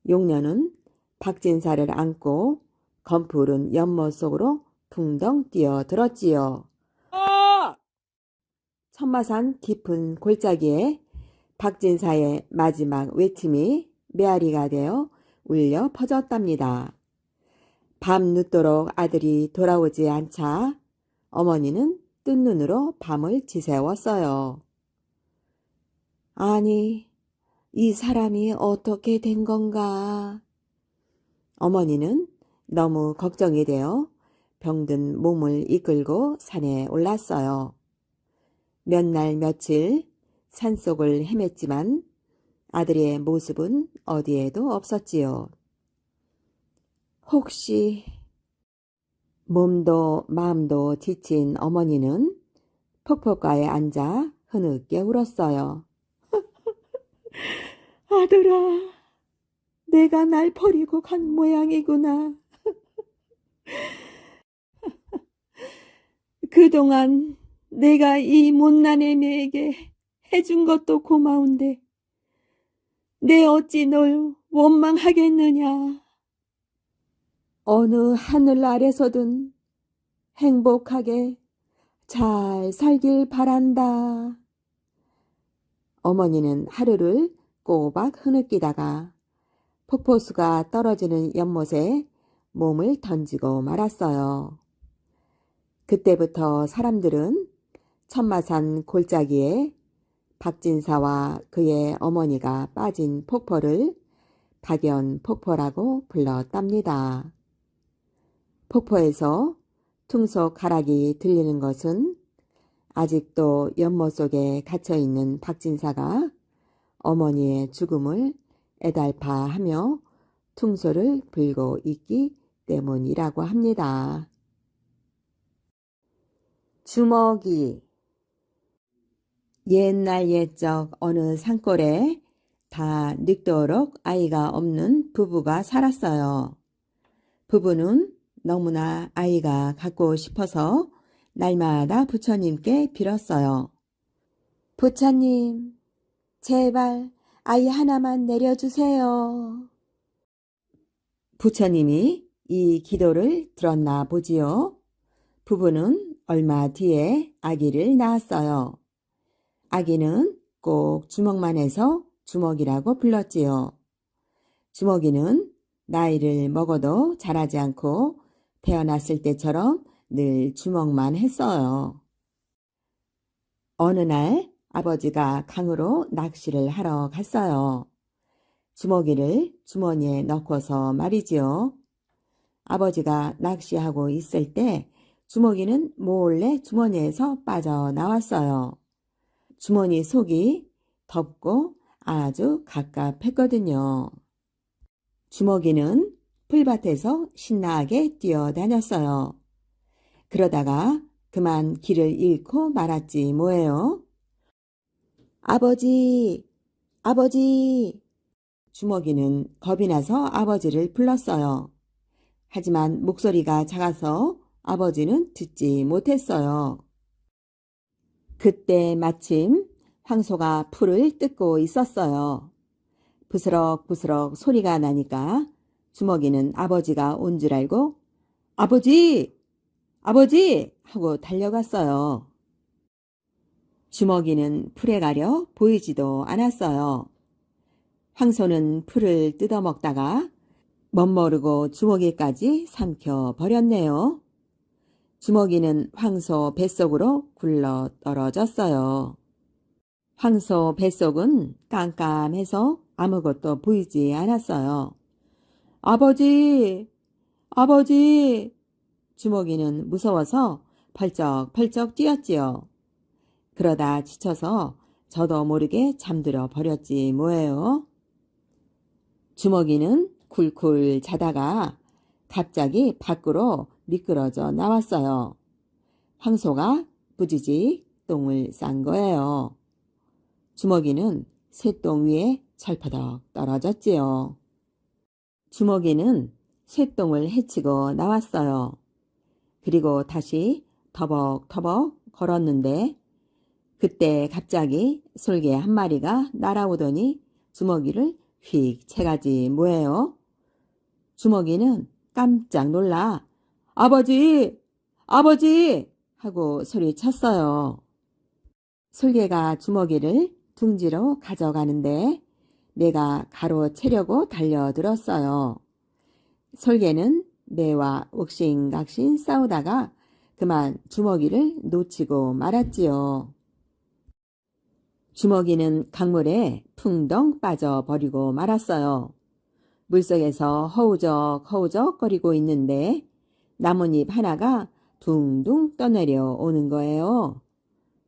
용녀는 박진사를 안고 검푸른 연못 속으로 붕덩 뛰어들었지요. 천마산 깊은 골짜기에 박진사의 마지막 외침이 메아리가 되어 울려 퍼졌답니다. 밤 늦도록 아들이 돌아오지 않자 어머니는 뜬 눈으로 밤을 지새웠어요. 아니, 이 사람이 어떻게 된 건가? 어머니는 너무 걱정이 되어 병든 몸을 이끌고 산에 올랐어요. 몇 날 며칠 산속을 헤맸지만 아들의 모습은 어디에도 없었지요. 혹시 몸도 마음도 지친 어머니는 폭포가에 앉아 흐느껴 울었어요. 아들아, 내가 날 버리고 간 모양이구나. 그동안 내가 이 못난 애미에게 해준 것도 고마운데 내 어찌 널 원망하겠느냐. 어느 하늘 아래서든 행복하게 잘 살길 바란다. 어머니는 하루를 꼬박 흐느끼다가 폭포수가 떨어지는 연못에 몸을 던지고 말았어요. 그때부터 사람들은 천마산 골짜기에 박진사와 그의 어머니가 빠진 폭포를 박연폭포라고 불렀답니다. 폭포에서 퉁소가락이 들리는 것은 아직도 연못 속에 갇혀있는 박진사가 어머니의 죽음을 애달파하며 퉁소를 불고 있기 때문이라고 합니다. 주먹이. 옛날 옛적 어느 산골에 다 늙도록 아이가 없는 부부가 살았어요. 부부는 너무나 아이가 갖고 싶어서 날마다 부처님께 빌었어요. 부처님, 제발 아이 하나만 내려주세요. 부처님이 이 기도를 들었나 보지요. 부부는 얼마 뒤에 아기를 낳았어요. 아기는 꼭 주먹만 해서 주먹이라고 불렀지요. 주먹이는 나이를 먹어도 자라지 않고 태어났을 때처럼 늘 주먹만 했어요. 어느 날 아버지가 강으로 낚시를 하러 갔어요. 주먹이를 주머니에 넣고서 말이지요. 아버지가 낚시하고 있을 때 주먹이는 몰래 주머니에서 빠져나왔어요. 주머니 속이 덥고 아주 갑갑했거든요. 주먹이는 풀밭에서 신나게 뛰어다녔어요. 그러다가 그만 길을 잃고 말았지 뭐예요. 아버지, 아버지. 주먹이는 겁이 나서 아버지를 불렀어요. 하지만 목소리가 작아서 아버지는 듣지 못했어요. 그때 마침 황소가 풀을 뜯고 있었어요. 부스럭부스럭 소리가 나니까 주먹이는 아버지가 온 줄 알고 아버지! 아버지! 하고 달려갔어요. 주먹이는 풀에 가려 보이지도 않았어요. 황소는 풀을 뜯어먹다가 멋모르고 주먹이까지 삼켜버렸네요. 주먹이는 황소 뱃속으로 굴러 떨어졌어요. 황소 뱃속은 깜깜해서 아무것도 보이지 않았어요. 아버지! 아버지! 주먹이는 무서워서 펄쩍펄쩍 뛰었지요. 그러다 지쳐서 저도 모르게 잠들어 버렸지 뭐예요. 주먹이는 쿨쿨 자다가 갑자기 밖으로 미끄러져 나왔어요. 황소가 부지직 똥을 싼 거예요. 주먹이는 쇠똥 위에 철퍼덕 떨어졌지요. 주먹이는 쇠똥을 헤치고 나왔어요. 그리고 다시 터벅터벅 걸었는데 그때 갑자기 솔개 한 마리가 날아오더니 주먹이를 휙 채가지 뭐예요. 주먹이는 깜짝 놀라 아버지! 아버지! 하고 소리쳤어요. 솔개가 주먹이를 둥지로 가져가는데 내가 가로채려고 달려들었어요. 솔개는 내와 옥신각신 싸우다가 그만 주먹이를 놓치고 말았지요. 주먹이는 강물에 풍덩 빠져버리고 말았어요. 물속에서 허우적허우적 거리고 있는데 나뭇잎 하나가 둥둥 떠내려 오는 거예요.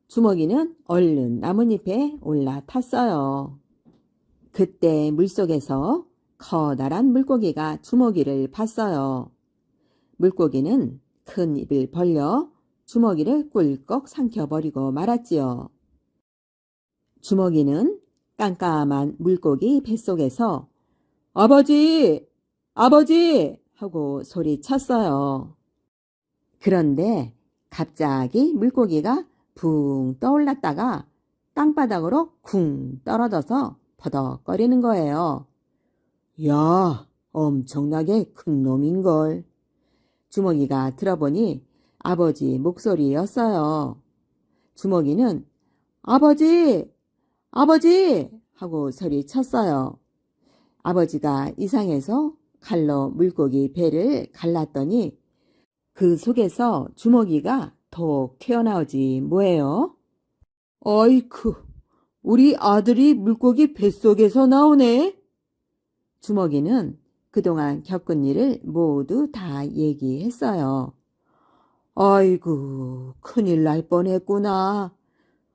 주먹이는 얼른 나뭇잎에 올라탔어요. 그때 물속에서 커다란 물고기가 주먹이를 봤어요. 물고기는 큰 입을 벌려 주먹이를 꿀꺽 삼켜버리고 말았지요. 주먹이는 깜깜한 물고기 뱃속에서 아버지! 아버지! 하고 소리쳤어요. 그런데 갑자기 물고기가 붕 떠올랐다가 땅바닥으로 쿵 떨어져서 퍼덕거리는 거예요. 야, 엄청나게 큰 놈인걸. 주먹이가 들어보니 아버지 목소리였어요. 주먹이는 아버지! 아버지! 하고 소리쳤어요. 아버지가 이상해서 칼로 물고기 배를 갈랐더니 그 속에서 주먹이가 톡 튀어나오지 뭐예요? 어이쿠, 우리 아들이 물고기 뱃속에서 나오네. 주먹이는 그동안 겪은 일을 모두 다 얘기했어요. 아이고, 큰일 날 뻔했구나.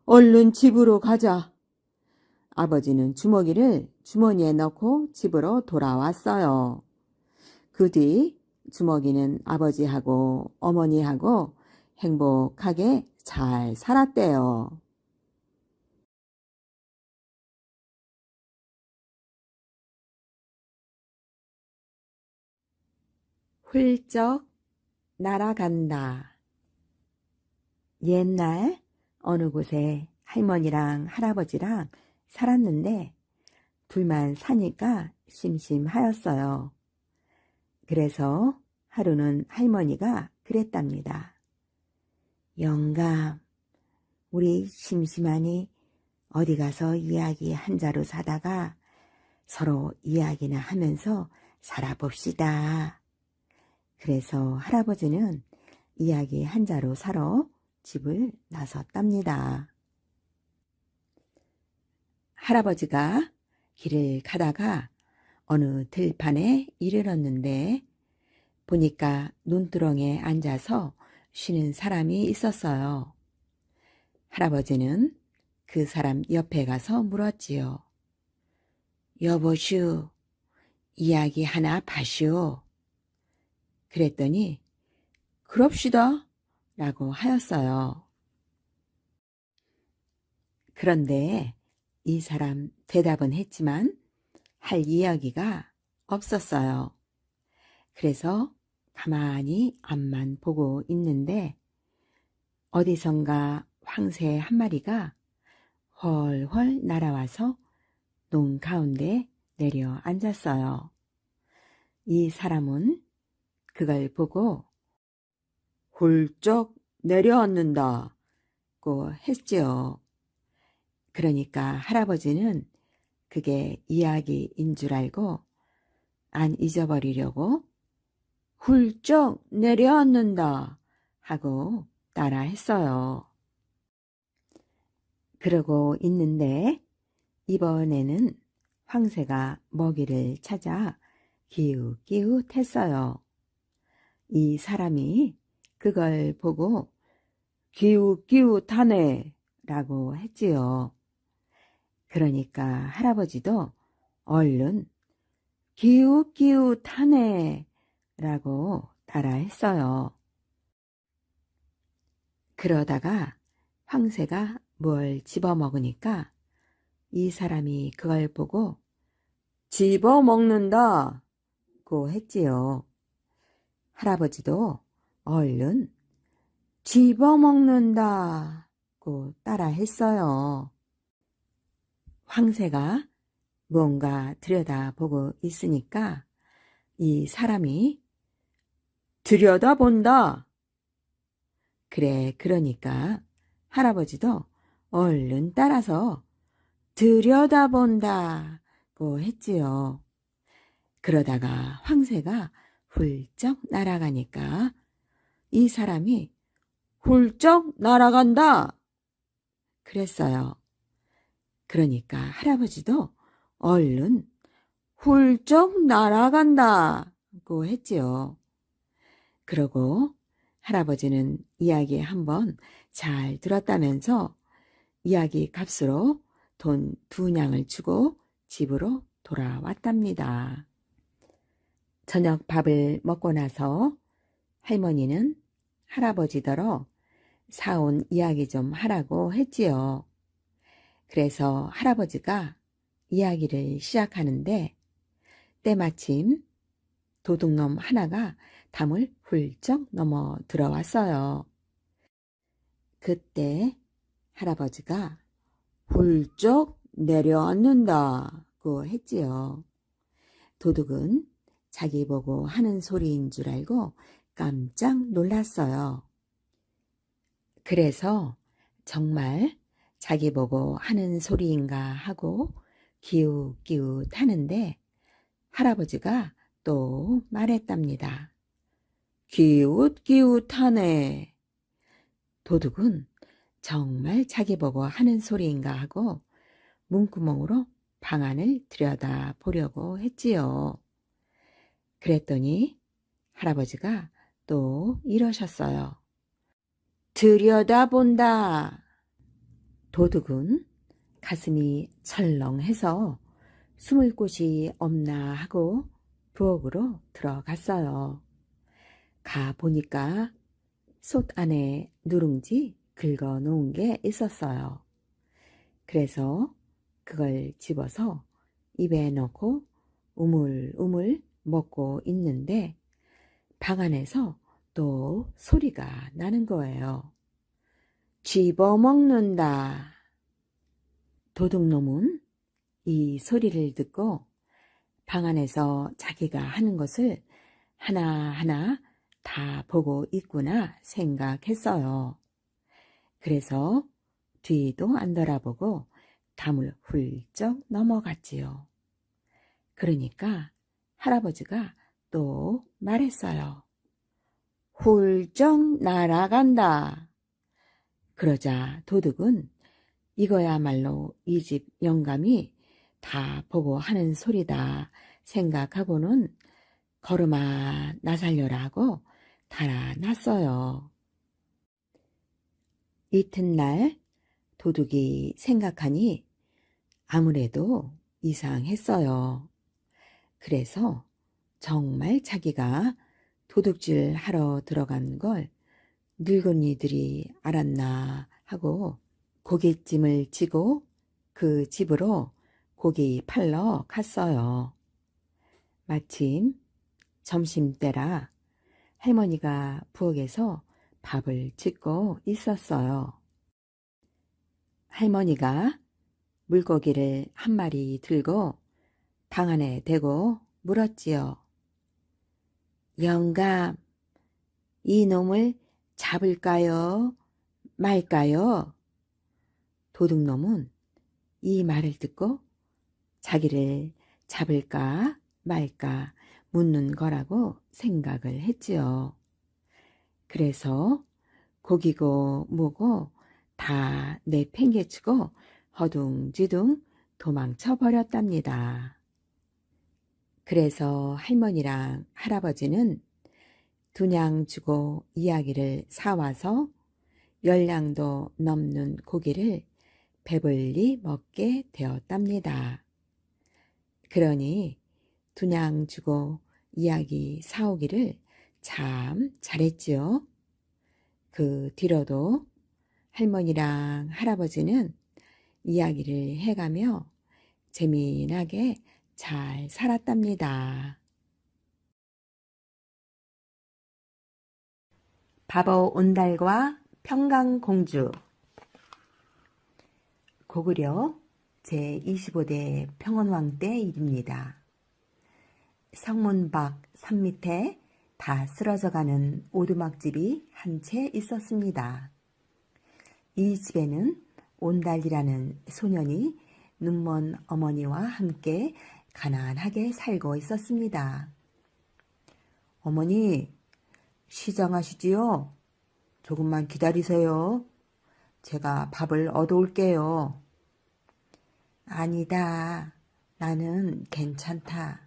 얼른 집으로 가자. 아버지는 주먹이를 주머니에 넣고 집으로 돌아왔어요. 그 뒤 주먹이는 아버지하고 어머니하고 행복하게 잘 살았대요. 훌쩍 날아간다. 옛날 어느 곳에 할머니랑 할아버지랑 살았는데 둘만 사니까 심심하였어요. 그래서 하루는 할머니가 그랬답니다. 영감, 우리 심심하니 어디 가서 이야기 한 자루 사다가 서로 이야기나 하면서 살아봅시다. 그래서 할아버지는 이야기 한 자루 사러 집을 나섰답니다. 할아버지가 길을 가다가 어느 들판에 이르렀는데 보니까 논두렁에 앉아서 쉬는 사람이 있었어요. 할아버지는 그 사람 옆에 가서 물었지요. 여보슈, 이야기 하나 봐슈. 그랬더니 그럽시다 라고 하였어요. 그런데 이 사람 대답은 했지만 할 이야기가 없었어요. 그래서 가만히 앞만 보고 있는데 어디선가 황새 한 마리가 훨훨 날아와서 논 가운데 내려 앉았어요. 이 사람은 그걸 보고 훌쩍 내려앉는다고 했지요. 그러니까 할아버지는 그게 이야기인 줄 알고 안 잊어버리려고 훌쩍 내려앉는다 하고 따라 했어요. 그러고 있는데 이번에는 황새가 먹이를 찾아 기웃기웃 했어요. 이 사람이 그걸 보고 기웃기웃하네 라고 했지요. 그러니까 할아버지도 얼른 기웃기웃하네 라고 따라했어요. 그러다가 황새가 뭘 집어먹으니까 이 사람이 그걸 보고 집어먹는다 고 했지요. 할아버지도 얼른 집어먹는다 고 따라했어요. 황새가 뭔가 들여다보고 있으니까 이 사람이 들여다본다. 그래, 그러니까 할아버지도 얼른 따라서 들여다본다고 했지요. 그러다가 황새가 훌쩍 날아가니까 이 사람이 훌쩍 날아간다. 그랬어요. 그러니까 할아버지도 얼른 훌쩍 날아간다고 했지요. 그러고 할아버지는 이야기 한번 잘 들었다면서 이야기 값으로 돈 2냥을 주고 집으로 돌아왔답니다. 저녁 밥을 먹고 나서 할머니는 할아버지더러 사온 이야기 좀 하라고 했지요. 그래서 할아버지가 이야기를 시작하는데 때마침 도둑놈 하나가 담을 훌쩍 넘어 들어왔어요. 그때 할아버지가 훌쩍 내려앉는다고 했지요. 도둑은 자기 보고 하는 소리인 줄 알고 깜짝 놀랐어요. 그래서 정말 자기 보고 하는 소리인가 하고 기웃기웃 하는데 할아버지가 또 말했답니다. 기웃기웃하네. 도둑은 정말 자기 보고 하는 소리인가 하고 문구멍으로 방 안을 들여다 보려고 했지요. 그랬더니 할아버지가 또 이러셨어요. 들여다본다. 도둑은 가슴이 철렁해서 숨을 곳이 없나 하고 부엌으로 들어갔어요. 가보니까 솥 안에 누룽지 긁어 놓은 게 있었어요. 그래서 그걸 집어서 입에 넣고 우물우물 먹고 있는데 방 안에서 또 소리가 나는 거예요. 집어먹는다. 도둑놈은 이 소리를 듣고 방 안에서 자기가 하는 것을 하나하나 다 보고 있구나 생각했어요. 그래서 뒤도 안 돌아보고 담을 훌쩍 넘어갔지요. 그러니까 할아버지가 또 말했어요. 훌쩍 날아간다. 그러자 도둑은 이거야말로 이 집 영감이 다 보고 하는 소리다 생각하고는 걸음아 나 살려라 하고 달아났어요. 이튿날 도둑이 생각하니 아무래도 이상했어요. 그래서 정말 자기가 도둑질 하러 들어간 걸 늙은이들이 알았나 하고 고깃짐을 지고 그 집으로 고기 팔러 갔어요. 마침 점심때라 할머니가 부엌에서 밥을 짓고 있었어요. 할머니가 물고기를 한 마리 들고 방 안에 대고 물었지요. 영감, 이 놈을 잡을까요? 말까요? 도둑놈은 이 말을 듣고 자기를 잡을까 말까 묻는 거라고 생각을 했지요. 그래서 고기고 뭐고 다 내팽개치고 허둥지둥 도망쳐 버렸답니다. 그래서 할머니랑 할아버지는 2냥 주고 이야기를 사와서 10냥도 넘는 고기를 배불리 먹게 되었답니다. 그러니 2냥 주고 이야기 사오기를 참 잘했지요. 그 뒤로도 할머니랑 할아버지는 이야기를 해가며 재미나게 잘 살았답니다. 바보 온달과 평강공주. 고구려 제25대 평원왕 때 일입니다. 성문 밖 산 밑에 다 쓰러져가는 오두막집이 한 채 있었습니다. 이 집에는 온달이라는 소년이 눈먼 어머니와 함께 가난하게 살고 있었습니다. 어머니, 시장하시지요? 조금만 기다리세요. 제가 밥을 얻어올게요. 아니다. 나는 괜찮다.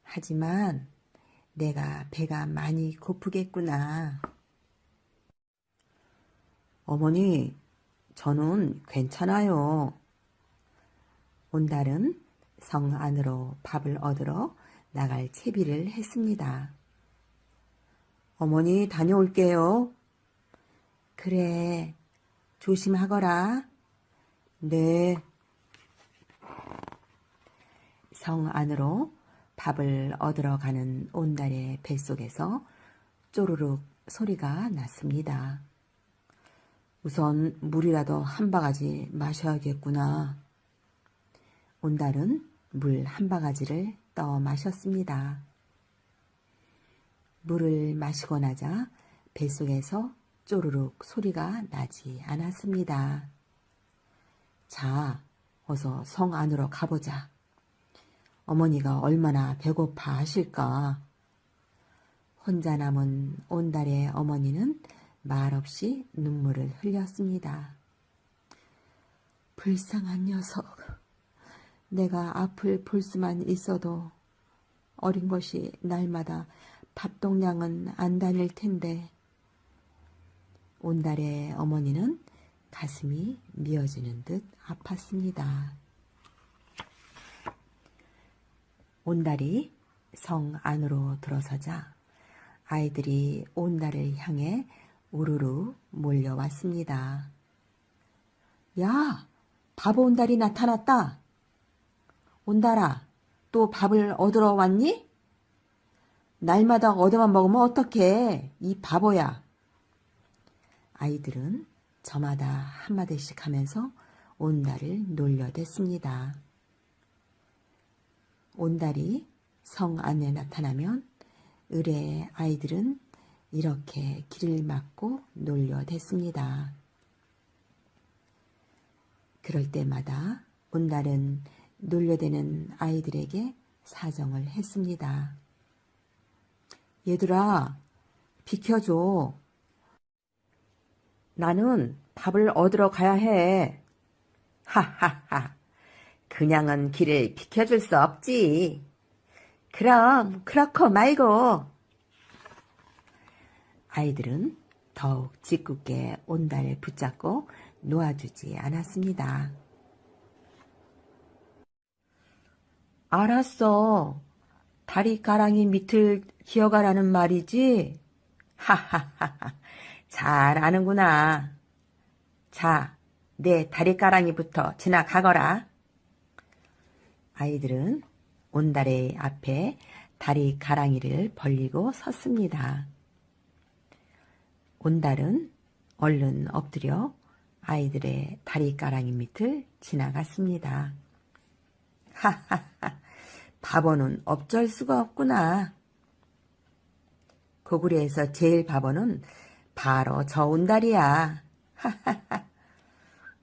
하지만 내가 배가 많이 고프겠구나. 어머니, 저는 괜찮아요. 온달은 성 안으로 밥을 얻으러 나갈 채비를 했습니다. 어머니, 다녀올게요. 그래, 조심하거라. 네. 성 안으로 밥을 얻으러 가는 온달의 뱃속에서 쪼르륵 소리가 났습니다. 우선 물이라도 한 바가지 마셔야겠구나. 온달은 물 한 바가지를 떠 마셨습니다. 물을 마시고 나자 뱃속에서 쪼르륵 소리가 나지 않았습니다. 자, 어서 성 안으로 가보자. 어머니가 얼마나 배고파 하실까. 혼자 남은 온달의 어머니는 말없이 눈물을 흘렸습니다. 불쌍한 녀석. 내가 앞을 볼 수만 있어도 어린 것이 날마다 밥동량은 안 다닐 텐데. 온달의 어머니는 가슴이 미어지는 듯 아팠습니다. 온달이 성 안으로 들어서자 아이들이 온달을 향해 우르르 몰려왔습니다. 야, 바보 온달이 나타났다. 온달아, 또 밥을 얻으러 왔니? 날마다 얻어만 먹으면 어떡해, 이 바보야. 아이들은 저마다 한마디씩 하면서 온달을 놀려댔습니다. 온달이 성 안에 나타나면 을의 아이들은 이렇게 길을 막고 놀려댔습니다. 그럴 때마다 온달은 놀려대는 아이들에게 사정을 했습니다. 얘들아, 비켜줘. 나는 밥을 얻으러 가야 해. 하하하. 그냥은 길을 비켜줄 수 없지. 그럼 그렇고 말고. 아이들은 더욱 짓궂게 온달을 붙잡고 놓아주지 않았습니다. 알았어. 다리가랑이 밑을 기어가라는 말이지? 하하하하. 잘 아는구나. 자, 내 다리가랑이부터 지나가거라. 아이들은 온달의 앞에 다리가랑이를 벌리고 섰습니다. 온달은 얼른 엎드려 아이들의 다리가랑이 밑을 지나갔습니다. 하하하, 바보는 어쩔 수가 없구나. 고구려에서 제일 바보는 바로 저 온달이야. 하하하.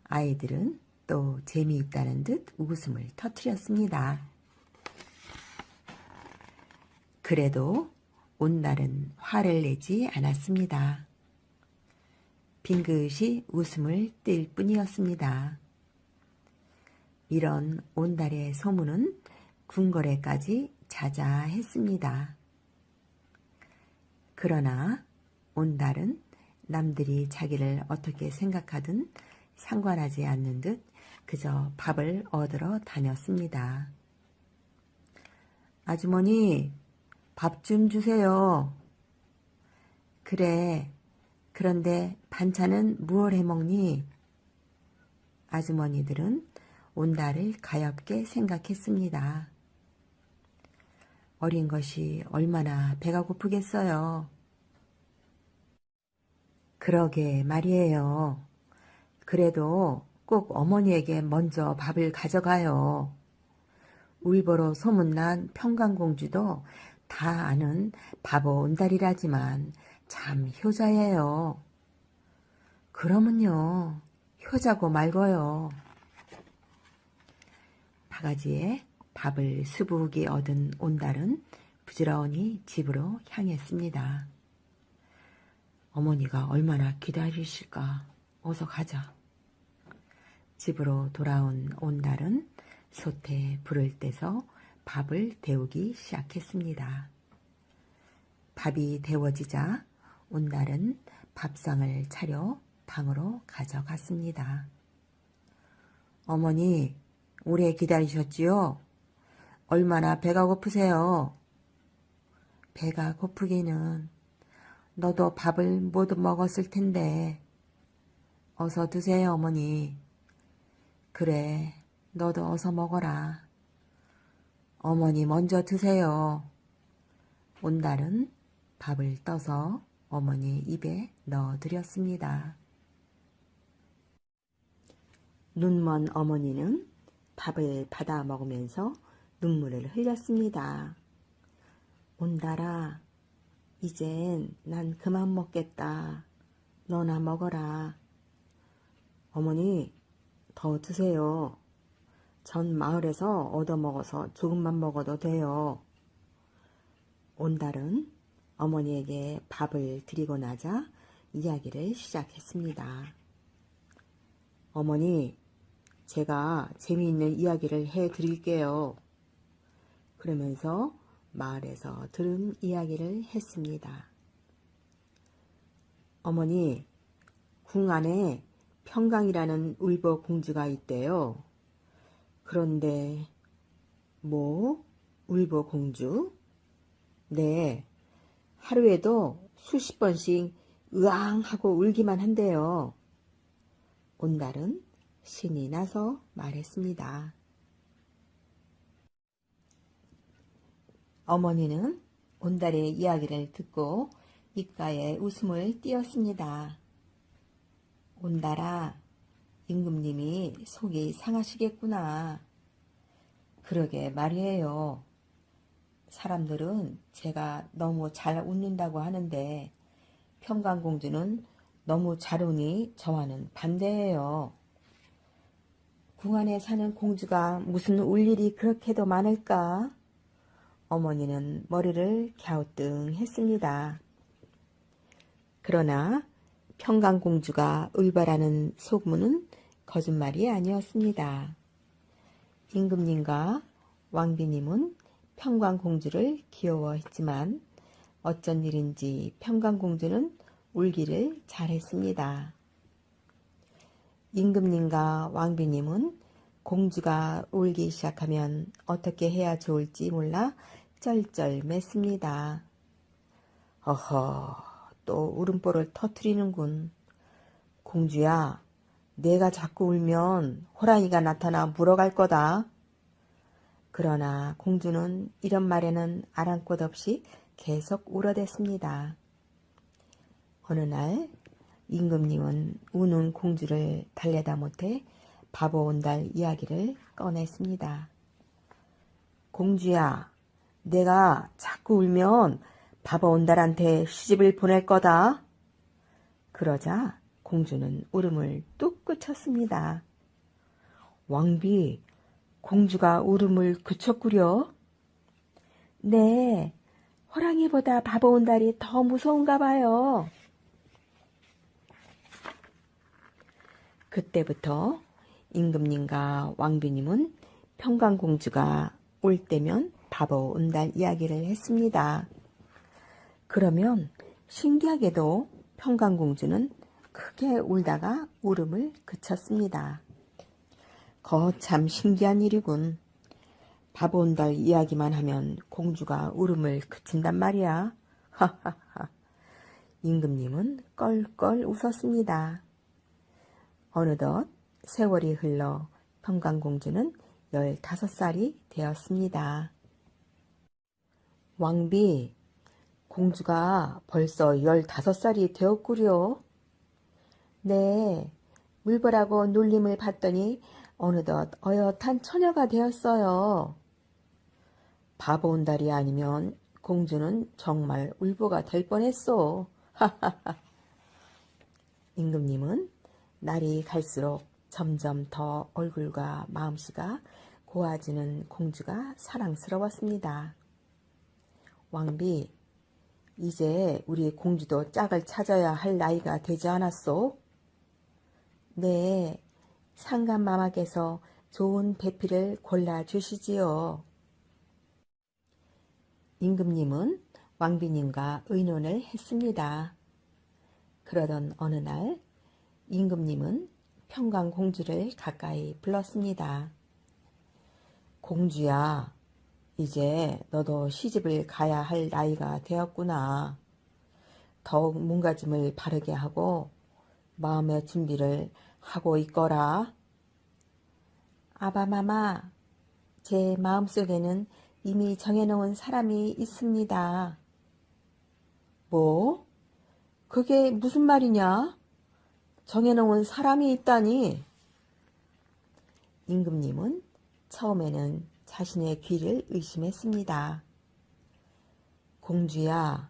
아이들은 또 재미있다는 듯 웃음을 터뜨렸습니다. 그래도 온달은 화를 내지 않았습니다. 빙긋이 웃음을 띨 뿐이었습니다. 이런 온달의 소문은 궁궐에까지 자자했습니다. 그러나 온달은 남들이 자기를 어떻게 생각하든 상관하지 않는 듯 그저 밥을 얻으러 다녔습니다. 아주머니, 밥 좀 주세요. 그래, 그런데 반찬은 무얼 해먹니? 아주머니들은 온달을 가엾게 생각했습니다. 어린 것이 얼마나 배가 고프겠어요. 그러게 말이에요. 그래도 꼭 어머니에게 먼저 밥을 가져가요. 울보로 소문난 평강공주도 다 아는 바보 온달이라지만 참 효자예요. 그러면요, 효자고 말고요. 바가지에 밥을 수북이 얻은 온달은 부지런히 집으로 향했습니다. 어머니가 얼마나 기다리실까. 어서 가자. 집으로 돌아온 온달은 솥에 불을 떼서 밥을 데우기 시작했습니다. 밥이 데워지자 온달은 밥상을 차려 방으로 가져갔습니다. 어머니, 오래 기다리셨지요? 얼마나 배가 고프세요? 배가 고프기는 너도 밥을 못 먹었을 텐데. 어서 드세요, 어머니. 그래, 너도 어서 먹어라. 어머니 먼저 드세요. 온달은 밥을 떠서 어머니 입에 넣어드렸습니다. 눈먼 어머니는 밥을 받아 먹으면서 눈물을 흘렸습니다. 온달아, 이젠 난 그만 먹겠다. 너나 먹어라. 어머니, 더 드세요. 전 마을에서 얻어먹어서 조금만 먹어도 돼요. 온달은 어머니에게 밥을 드리고 나자 이야기를 시작했습니다. 어머니, 제가 재미있는 이야기를 해드릴게요. 그러면서 마을에서 들은 이야기를 했습니다. 어머니, 궁 안에 평강이라는 울보 공주가 있대요. 그런데 뭐? 울보 공주? 네, 하루에도 수십 번씩 으앙 하고 울기만 한대요. 온달은 신이 나서 말했습니다. 어머니는 온달의 이야기를 듣고 입가에 웃음을 띄었습니다. 온달아, 임금님이 속이 상하시겠구나. 그러게 말이에요. 사람들은 제가 너무 잘 웃는다고 하는데 평강공주는 너무 잘 우니 저와는 반대예요. 궁 안에 사는 공주가 무슨 울 일이 그렇게도 많을까? 어머니는 머리를 갸우뚱했습니다. 그러나 평강공주가 울바라는 소문은 거짓말이 아니었습니다. 임금님과 왕비님은 평강공주를 귀여워했지만 어쩐 일인지 평강공주는 울기를 잘했습니다. 임금님과 왕비님은 공주가 울기 시작하면 어떻게 해야 좋을지 몰라 쩔쩔맸습니다. 어허, 또 울음보를 터뜨리는군. 공주야, 내가 자꾸 울면 호랑이가 나타나 물어갈 거다. 그러나 공주는 이런 말에는 아랑곳 없이 계속 울어댔습니다. 어느 날 임금님은 우는 공주를 달래다 못해 바보 온달 이야기를 꺼냈습니다. 공주야, 내가 자꾸 울면 바보 온달한테 시집을 보낼 거다. 그러자 공주는 울음을 뚝 그쳤습니다. 왕비, 공주가 울음을 그쳤구려? 네, 호랑이보다 바보 온달이 더 무서운가 봐요. 그때부터 임금님과 왕비님은 평강공주가 울 때면 바보 온달 이야기를 했습니다. 그러면 신기하게도 평강공주는 크게 울다가 울음을 그쳤습니다. 거참 신기한 일이군. 바보 온달 이야기만 하면 공주가 울음을 그친단 말이야. 하하하. 임금님은 껄껄 웃었습니다. 어느덧 세월이 흘러 평강공주는 15살이 되었습니다. 왕비, 공주가 벌써 15살이 되었구려. 네, 물보라고 놀림을 받더니 어느덧 어엿한 처녀가 되었어요. 바보 온달이 아니면 공주는 정말 울보가 될 뻔했어. 하하하. 임금님은 날이 갈수록 점점 더 얼굴과 마음씨가 고와지는 공주가 사랑스러웠습니다. 왕비, 이제 우리 공주도 짝을 찾아야 할 나이가 되지 않았소? 네, 상감마마께서 좋은 배필을 골라주시지요. 임금님은 왕비님과 의논을 했습니다. 그러던 어느 날 임금님은 평강공주를 가까이 불렀습니다. 공주야, 이제 너도 시집을 가야 할 나이가 되었구나. 더욱 몸가짐을 바르게 하고 마음의 준비를 하고 있거라. 아바마마, 제 마음속에는 이미 정해놓은 사람이 있습니다. 뭐? 그게 무슨 말이냐? 정해놓은 사람이 있다니? 임금님은 처음에는 자신의 귀를 의심했습니다. 공주야,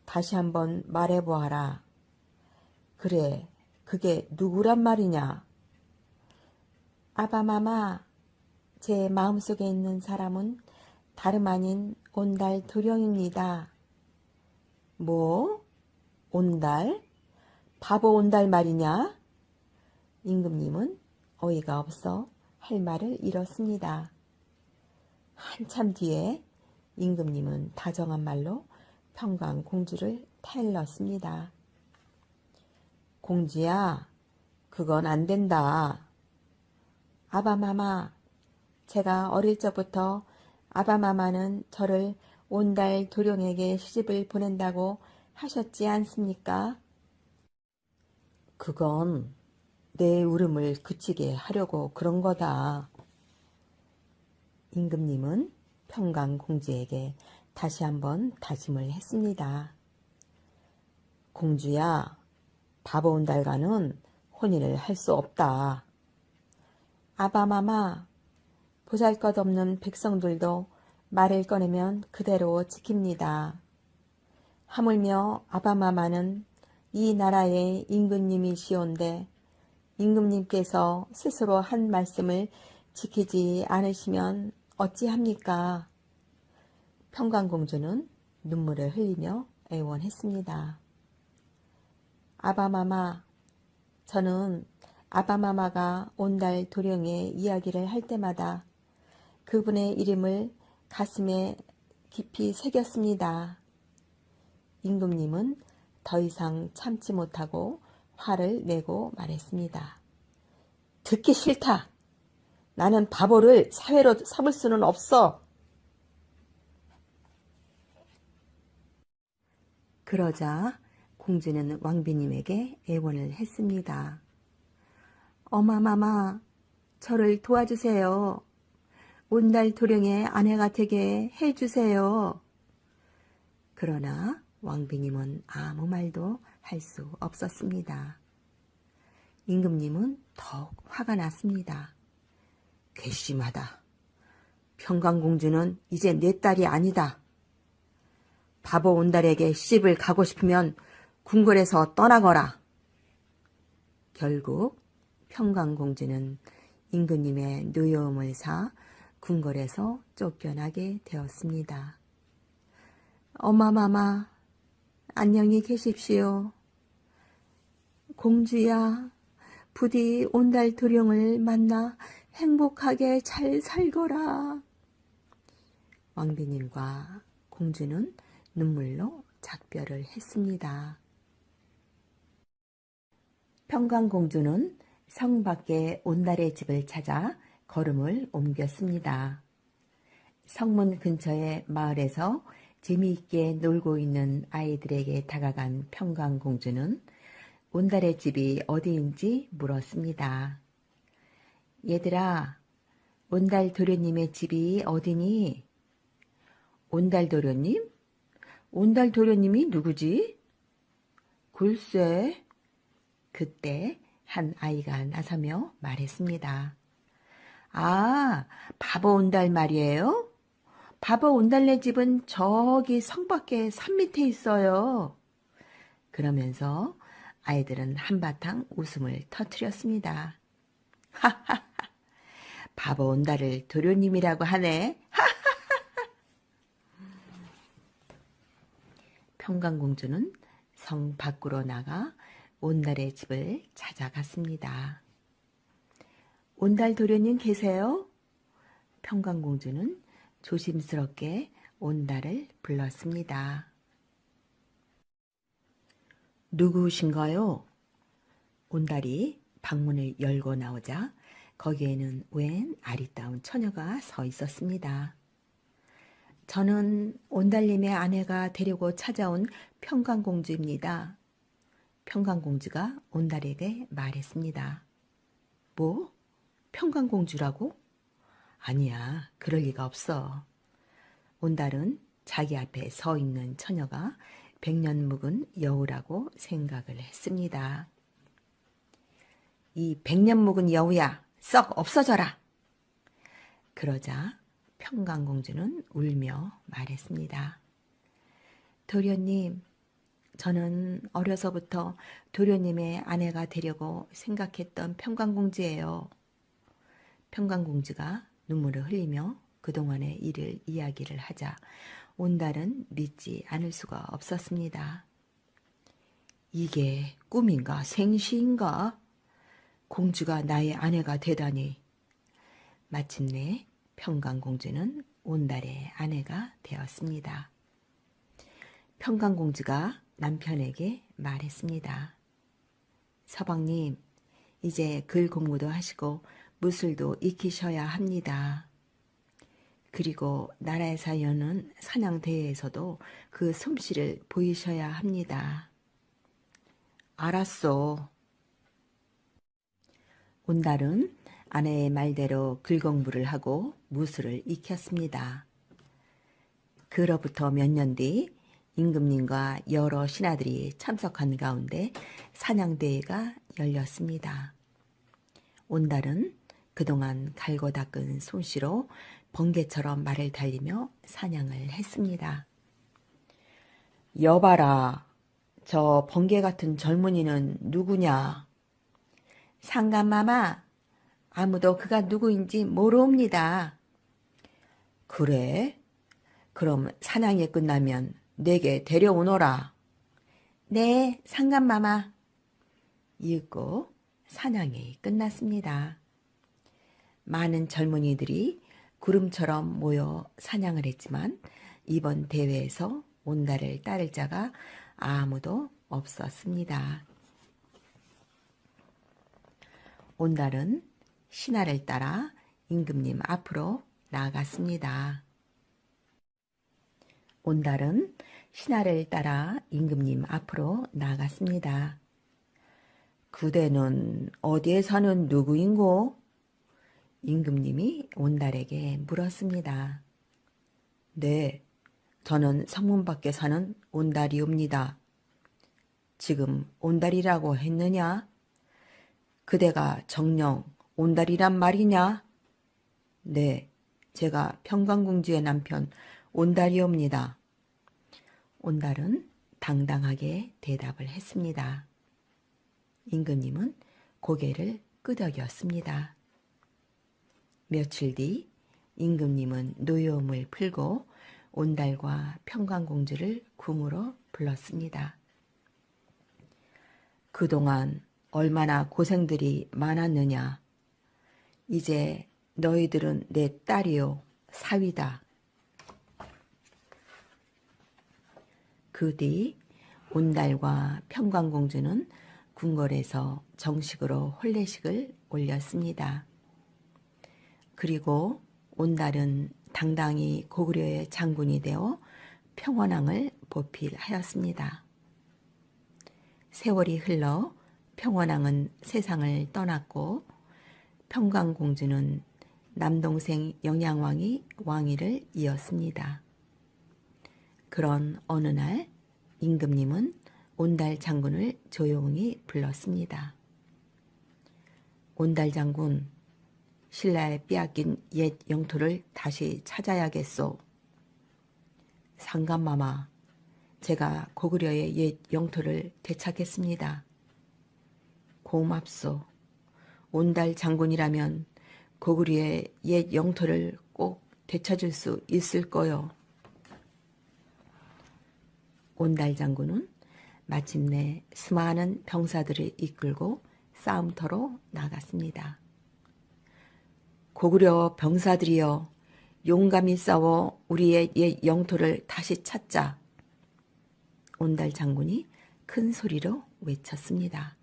다시 한번 말해보아라. 그래, 그게 누구란 말이냐? 아바마마, 제 마음속에 있는 사람은 다름 아닌 온달 도령입니다. 뭐? 온달? 바보 온달 말이냐? 임금님은 어이가 없어 할 말을 잃었습니다. 한참 뒤에 임금님은 다정한 말로 평강공주를 타일렀습니다. 공주야, 그건 안 된다. 아바마마, 제가 어릴 적부터 아바마마는 저를 온달 도령에게 시집을 보낸다고 하셨지 않습니까? 그건 내 울음을 그치게 하려고 그런 거다. 임금님은 평강공주에게 다시 한번 다짐을 했습니다. 공주야, 바보 온달과는 혼인을 할 수 없다. 아바마마, 보잘것없는 백성들도 말을 꺼내면 그대로 지킵니다. 하물며 아바마마는 이 나라의 임금님이시온데 임금님께서 스스로 한 말씀을 지키지 않으시면 어찌합니까? 평강공주는 눈물을 흘리며 애원했습니다. 아바마마, 저는 아바마마가 온달 도령의 이야기를 할 때마다 그분의 이름을 가슴에 깊이 새겼습니다. 임금님은 더 이상 참지 못하고 화를 내고 말했습니다. 듣기 싫다. 나는 바보를 사회로 삼을 수는 없어. 그러자 공주는 왕비님에게 애원을 했습니다. 어마마마, 저를 도와주세요. 온달 도령의 아내가 되게 해주세요. 그러나 왕비님은 아무 말도 할 수 없었습니다. 임금님은 더욱 화가 났습니다. 괘씸하다. 평강공주는 이제 내 딸이 아니다. 바보 온달에게 시집을 가고 싶으면 궁궐에서 떠나거라. 결국 평강공주는 임금님의 노여움을 사 궁궐에서 쫓겨나게 되었습니다. 어마마마, 안녕히 계십시오. 공주야, 부디 온달 도령을 만나 행복하게 잘 살거라. 왕비님과 공주는 눈물로 작별을 했습니다. 평강공주는 성 밖에 온달의 집을 찾아 걸음을 옮겼습니다. 성문 근처의 마을에서 재미있게 놀고 있는 아이들에게 다가간 평강공주는 온달의 집이 어디인지 물었습니다. 얘들아, 온달 도련님의 집이 어디니? 온달 도련님? 온달 도련님이 누구지? 글쎄. 그때 한 아이가 나서며 말했습니다. 아, 바보 온달 말이에요? 바보 온달네 집은 저기 성 밖에 산 밑에 있어요. 그러면서 아이들은 한바탕 웃음을 터뜨렸습니다. 하하하, 바보 온달을 도련님이라고 하네. 평강공주는 성 밖으로 나가 온달의 집을 찾아갔습니다. 온달 도련님 계세요? 평강공주는 조심스럽게 온달을 불렀습니다. 누구신가요? 온달이 방문을 열고 나오자 거기에는 웬 아리따운 처녀가 서 있었습니다. 저는 온달님의 아내가 되려고 찾아온 평강공주입니다. 평강공주가 온달에게 말했습니다. 뭐? 평강공주라고? 아니야, 그럴 리가 없어. 온달은 자기 앞에 서 있는 처녀가 백년 묵은 여우라고 생각을 했습니다. 이 백년 묵은 여우야, 썩 없어져라. 그러자 평강공주는 울며 말했습니다. 도련님, 저는 어려서부터 도련님의 아내가 되려고 생각했던 평강공주예요. 평강공주가 눈물을 흘리며 그동안의 일을 이야기를 하자 온달은 믿지 않을 수가 없었습니다. 이게 꿈인가 생시인가? 공주가 나의 아내가 되다니. 마침내 평강공주는 온달의 아내가 되었습니다. 평강공주가 남편에게 말했습니다. 서방님, 이제 글 공부도 하시고 무술도 익히셔야 합니다. 그리고 나라에서 여는 사냥대회에서도 그 솜씨를 보이셔야 합니다. 알았어. 온달은 아내의 말대로 글 공부를 하고 무술을 익혔습니다. 그로부터 몇 년 뒤 임금님과 여러 신하들이 참석한 가운데 사냥대회가 열렸습니다. 온달은 그동안 갈고 닦은 솜씨로 번개처럼 말을 달리며 사냥을 했습니다. 여봐라, 저 번개 같은 젊은이는 누구냐? 상감마마, 아무도 그가 누구인지 모르옵니다. 그래? 그럼 사냥이 끝나면 내게 데려오너라. 네, 상감마마. 이윽고 사냥이 끝났습니다. 많은 젊은이들이 구름처럼 모여 사냥을 했지만 이번 대회에서 온달을 따를 자가 아무도 없었습니다. 온달은 신하를 따라 임금님 앞으로 나아갔습니다. 온달은 신하를 따라 임금님 앞으로 나아갔습니다. 그대는 어디에 사는 누구인고? 임금님이 온달에게 물었습니다. 네, 저는 성문 밖에 사는 온달이옵니다. 지금 온달이라고 했느냐? 그대가 정녕 온달이란 말이냐? 네, 제가 평강공주의 남편 온달이옵니다. 온달은 당당하게 대답을 했습니다. 임금님은 고개를 끄덕였습니다. 며칠 뒤 임금님은 노여움을 풀고 온달과 평강공주를 궁으로 불렀습니다. 그동안 얼마나 고생들이 많았느냐. 이제 너희들은 내 딸이요 사위다. 그 뒤 온달과 평강공주는 궁궐에서 정식으로 혼례식을 올렸습니다. 그리고 온달은 당당히 고구려의 장군이 되어 평원왕을 보필하였습니다. 세월이 흘러 평원왕은 세상을 떠났고 평강공주는 남동생 영양왕이 왕위를 이었습니다. 그런 어느 날 임금님은 온달 장군을 조용히 불렀습니다. 온달 장군, 신라에 빼앗긴 옛 영토를 다시 찾아야겠소. 상감마마, 제가 고구려의 옛 영토를 되찾겠습니다. 고맙소. 온달 장군이라면 고구려의 옛 영토를 꼭 되찾을 수 있을 거요. 온달 장군은 마침내 수많은 병사들을 이끌고 싸움터로 나갔습니다. 고구려 병사들이여, 용감히 싸워 우리의 옛 영토를 다시 찾자. 온달 장군이 큰 소리로 외쳤습니다.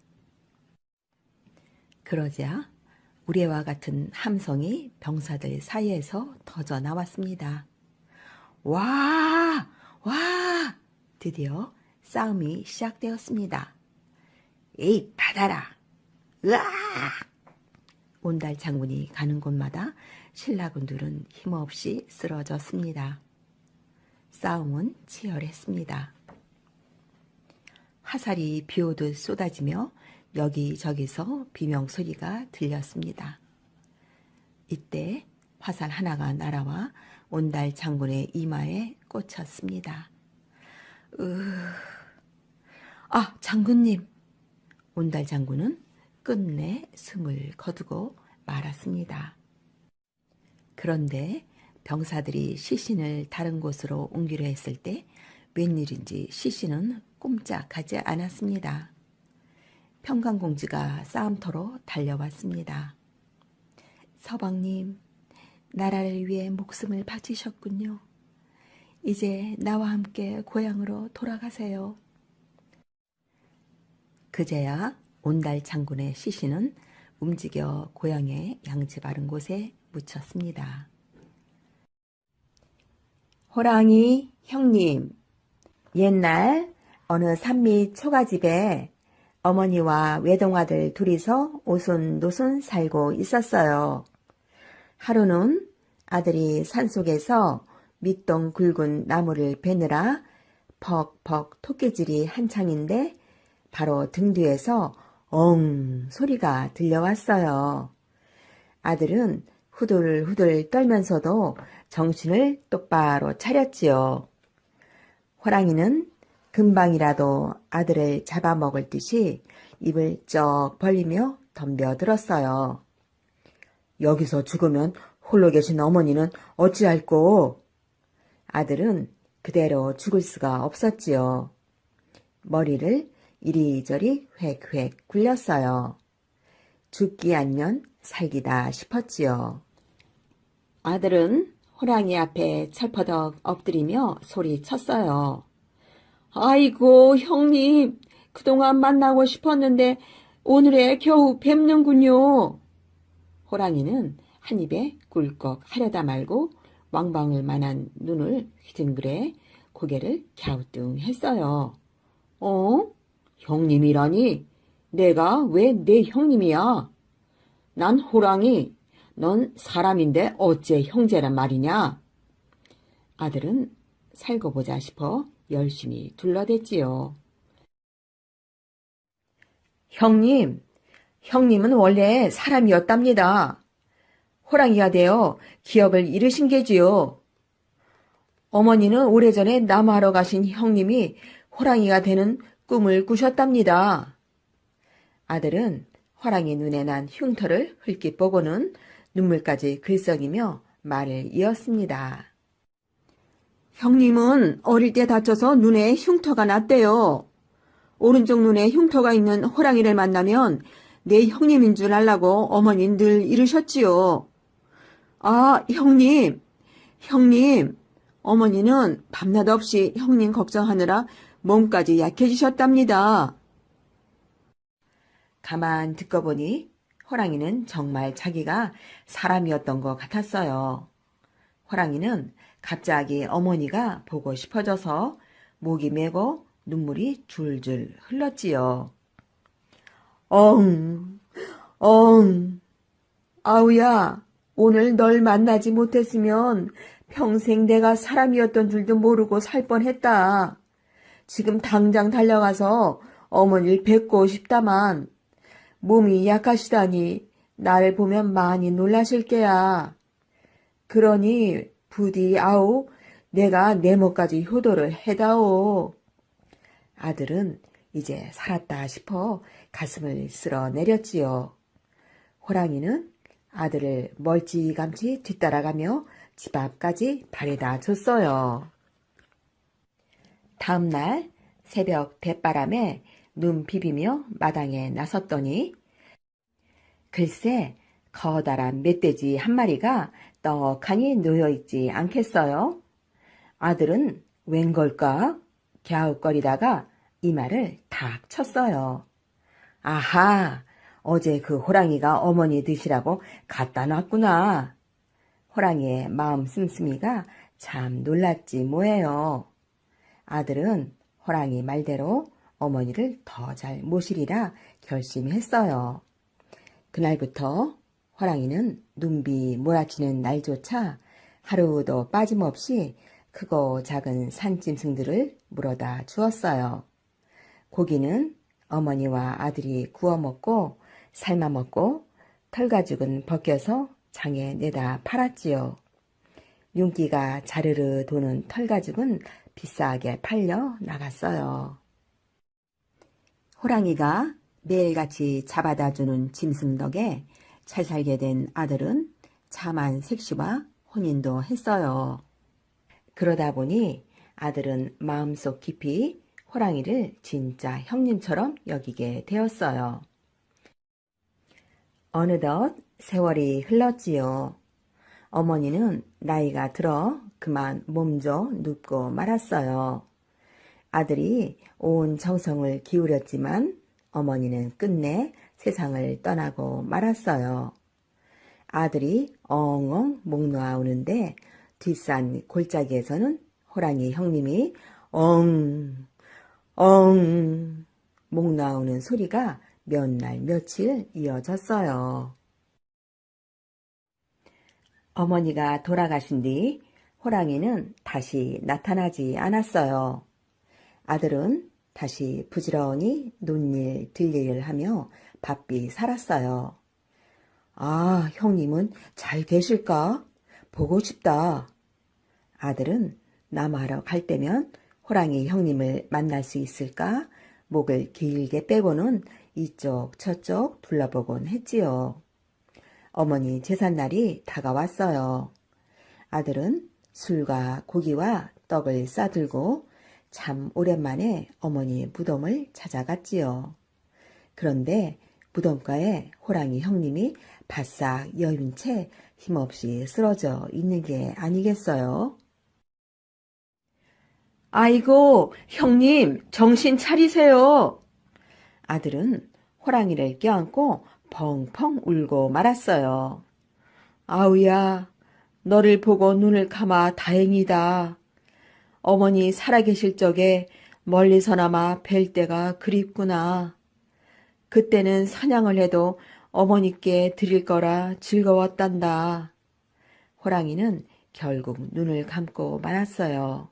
그러자 우레와 같은 함성이 병사들 사이에서 터져 나왔습니다. 와! 와! 드디어 싸움이 시작되었습니다. 에이, 받아라! 으악! 온달 장군이 가는 곳마다 신라군들은 힘없이 쓰러졌습니다. 싸움은 치열했습니다. 화살이 비오듯 쏟아지며 여기저기서 비명소리가 들렸습니다. 이때 화살 하나가 날아와 온달 장군의 이마에 꽂혔습니다. 아, 장군님! 온달 장군은 끝내 숨을 거두고 말았습니다. 그런데 병사들이 시신을 다른 곳으로 옮기려 했을 때 웬일인지 시신은 꼼짝하지 않았습니다. 평강공주가 싸움터로 달려왔습니다. 서방님, 나라를 위해 목숨을 바치셨군요. 이제 나와 함께 고향으로 돌아가세요. 그제야 온달 장군의 시신은 움직여 고향의 양지 바른 곳에 묻혔습니다. 호랑이 형님, 옛날 어느 산밑 초가집에 어머니와 외동아들 둘이서 오순도순 살고 있었어요. 하루는 아들이 산속에서 밑동 굵은 나무를 베느라 퍽퍽 토끼질이 한창인데 바로 등 뒤에서 엉 소리가 들려왔어요. 아들은 후들후들 떨면서도 정신을 똑바로 차렸지요. 호랑이는 금방이라도 아들을 잡아먹을 듯이 입을 쩍 벌리며 덤벼들었어요. 여기서 죽으면 홀로 계신 어머니는 어찌할꼬? 아들은 그대로 죽을 수가 없었지요. 머리를 이리저리 획획 굴렸어요. 죽기 아니면 살기다 싶었지요. 아들은 호랑이 앞에 철퍼덕 엎드리며 소리쳤어요. 아이고, 형님, 그동안 만나고 싶었는데 오늘에 겨우 뵙는군요. 호랑이는 한 입에 꿀꺽 하려다 말고 왕방울 만한 눈을 휘둥그레 고개를 갸우뚱했어요. 형님이라니? 내가 왜 내 형님이야? 난 호랑이, 넌 사람인데 어째 형제란 말이냐? 아들은 살고 보자 싶어 열심히 둘러댔지요. 형님은 원래 사람이었답니다. 호랑이가 되어 기억을 잃으신 게지요. 어머니는 오래전에 남하러 가신 형님이 호랑이가 되는 꿈을 꾸셨답니다. 아들은 호랑이 눈에 난 흉터를 흘낏 보고는 눈물까지 글썽이며 말을 이었습니다. 형님은 어릴 때 다쳐서 눈에 흉터가 났대요. 오른쪽 눈에 흉터가 있는 호랑이를 만나면 내 형님인 줄 알라고 어머니는 늘 이러셨지요. 아, 형님. 어머니는 밤낮 없이 형님 걱정하느라 몸까지 약해지셨답니다. 가만 듣고 보니 호랑이는 정말 자기가 사람이었던 것 같았어요. 호랑이는 갑자기 어머니가 보고 싶어져서 목이 메고 눈물이 줄줄 흘렀지요. 아우야, 오늘 널 만나지 못했으면 평생 내가 사람이었던 줄도 모르고 살 뻔했다. 지금 당장 달려가서 어머니를 뵙고 싶다만 몸이 약하시다니 나를 보면 많이 놀라실 게야. 그러니 부디 아우 내가 내 몫까지 효도를 해다오. 아들은 이제 살았다 싶어 가슴을 쓸어내렸지요. 호랑이는 아들을 멀찌감치 뒤따라가며 집 앞까지 발에다 줬어요. 다음날 새벽 대바람에 눈 비비며 마당에 나섰더니 글쎄 커다란 멧돼지 한 마리가 떡하니 놓여있지 않겠어요? 아들은 웬걸까? 갸웃거리다가 이마를 탁 쳤어요. 아하, 어제 그 호랑이가 어머니 드시라고 갖다 놨구나. 호랑이의 마음 씀씀이가 참 놀랐지 뭐예요. 아들은 호랑이 말대로 어머니를 더 잘 모시리라 결심했어요. 그날부터 호랑이는 눈비 몰아치는 날조차 하루도 빠짐없이 크고 작은 산짐승들을 물어다 주었어요. 고기는 어머니와 아들이 구워 먹고 삶아 먹고 털가죽은 벗겨서 장에 내다 팔았지요. 윤기가 자르르 도는 털가죽은 비싸게 팔려 나갔어요. 호랑이가 매일같이 잡아다 주는 짐승 덕에 잘 살게 된 아들은 참한 색시와 혼인도 했어요. 그러다 보니 아들은 마음속 깊이 호랑이를 진짜 형님처럼 여기게 되었어요. 어느덧 세월이 흘렀지요. 어머니는 나이가 들어 그만 몸져 눕고 말았어요. 아들이 온 정성을 기울였지만 어머니는 끝내 세상을 떠나고 말았어요. 아들이 엉엉 목 놓아 오는데 뒷산 골짜기에서는 호랑이 형님이 엉 목 나오는 소리가 몇 날 며칠 이어졌어요. 어머니가 돌아가신 뒤 호랑이는 다시 나타나지 않았어요. 아들은 다시 부지런히 논일 들일을 하며 바삐 살았어요. 아, 형님은 잘 계실까? 보고 싶다. 아들은 남하러 갈 때면 호랑이 형님을 만날 수 있을까? 목을 길게 빼고는 이쪽 저쪽 둘러보곤 했지요. 어머니 제삿날이 다가왔어요. 아들은 술과 고기와 떡을 싸들고 참 오랜만에 어머니 무덤을 찾아갔지요. 그런데 무덤가에 호랑이 형님이 바싹 여인 채 힘없이 쓰러져 있는 게 아니겠어요? 아이고, 형님, 정신 차리세요. 아들은 호랑이를 껴안고 펑펑 울고 말았어요. 아우야, 너를 보고 눈을 감아 다행이다. 어머니 살아계실 적에 멀리서나마 뵐 때가 그립구나. 그때는 사냥을 해도 어머니께 드릴 거라 즐거웠단다. 호랑이는 결국 눈을 감고 말았어요.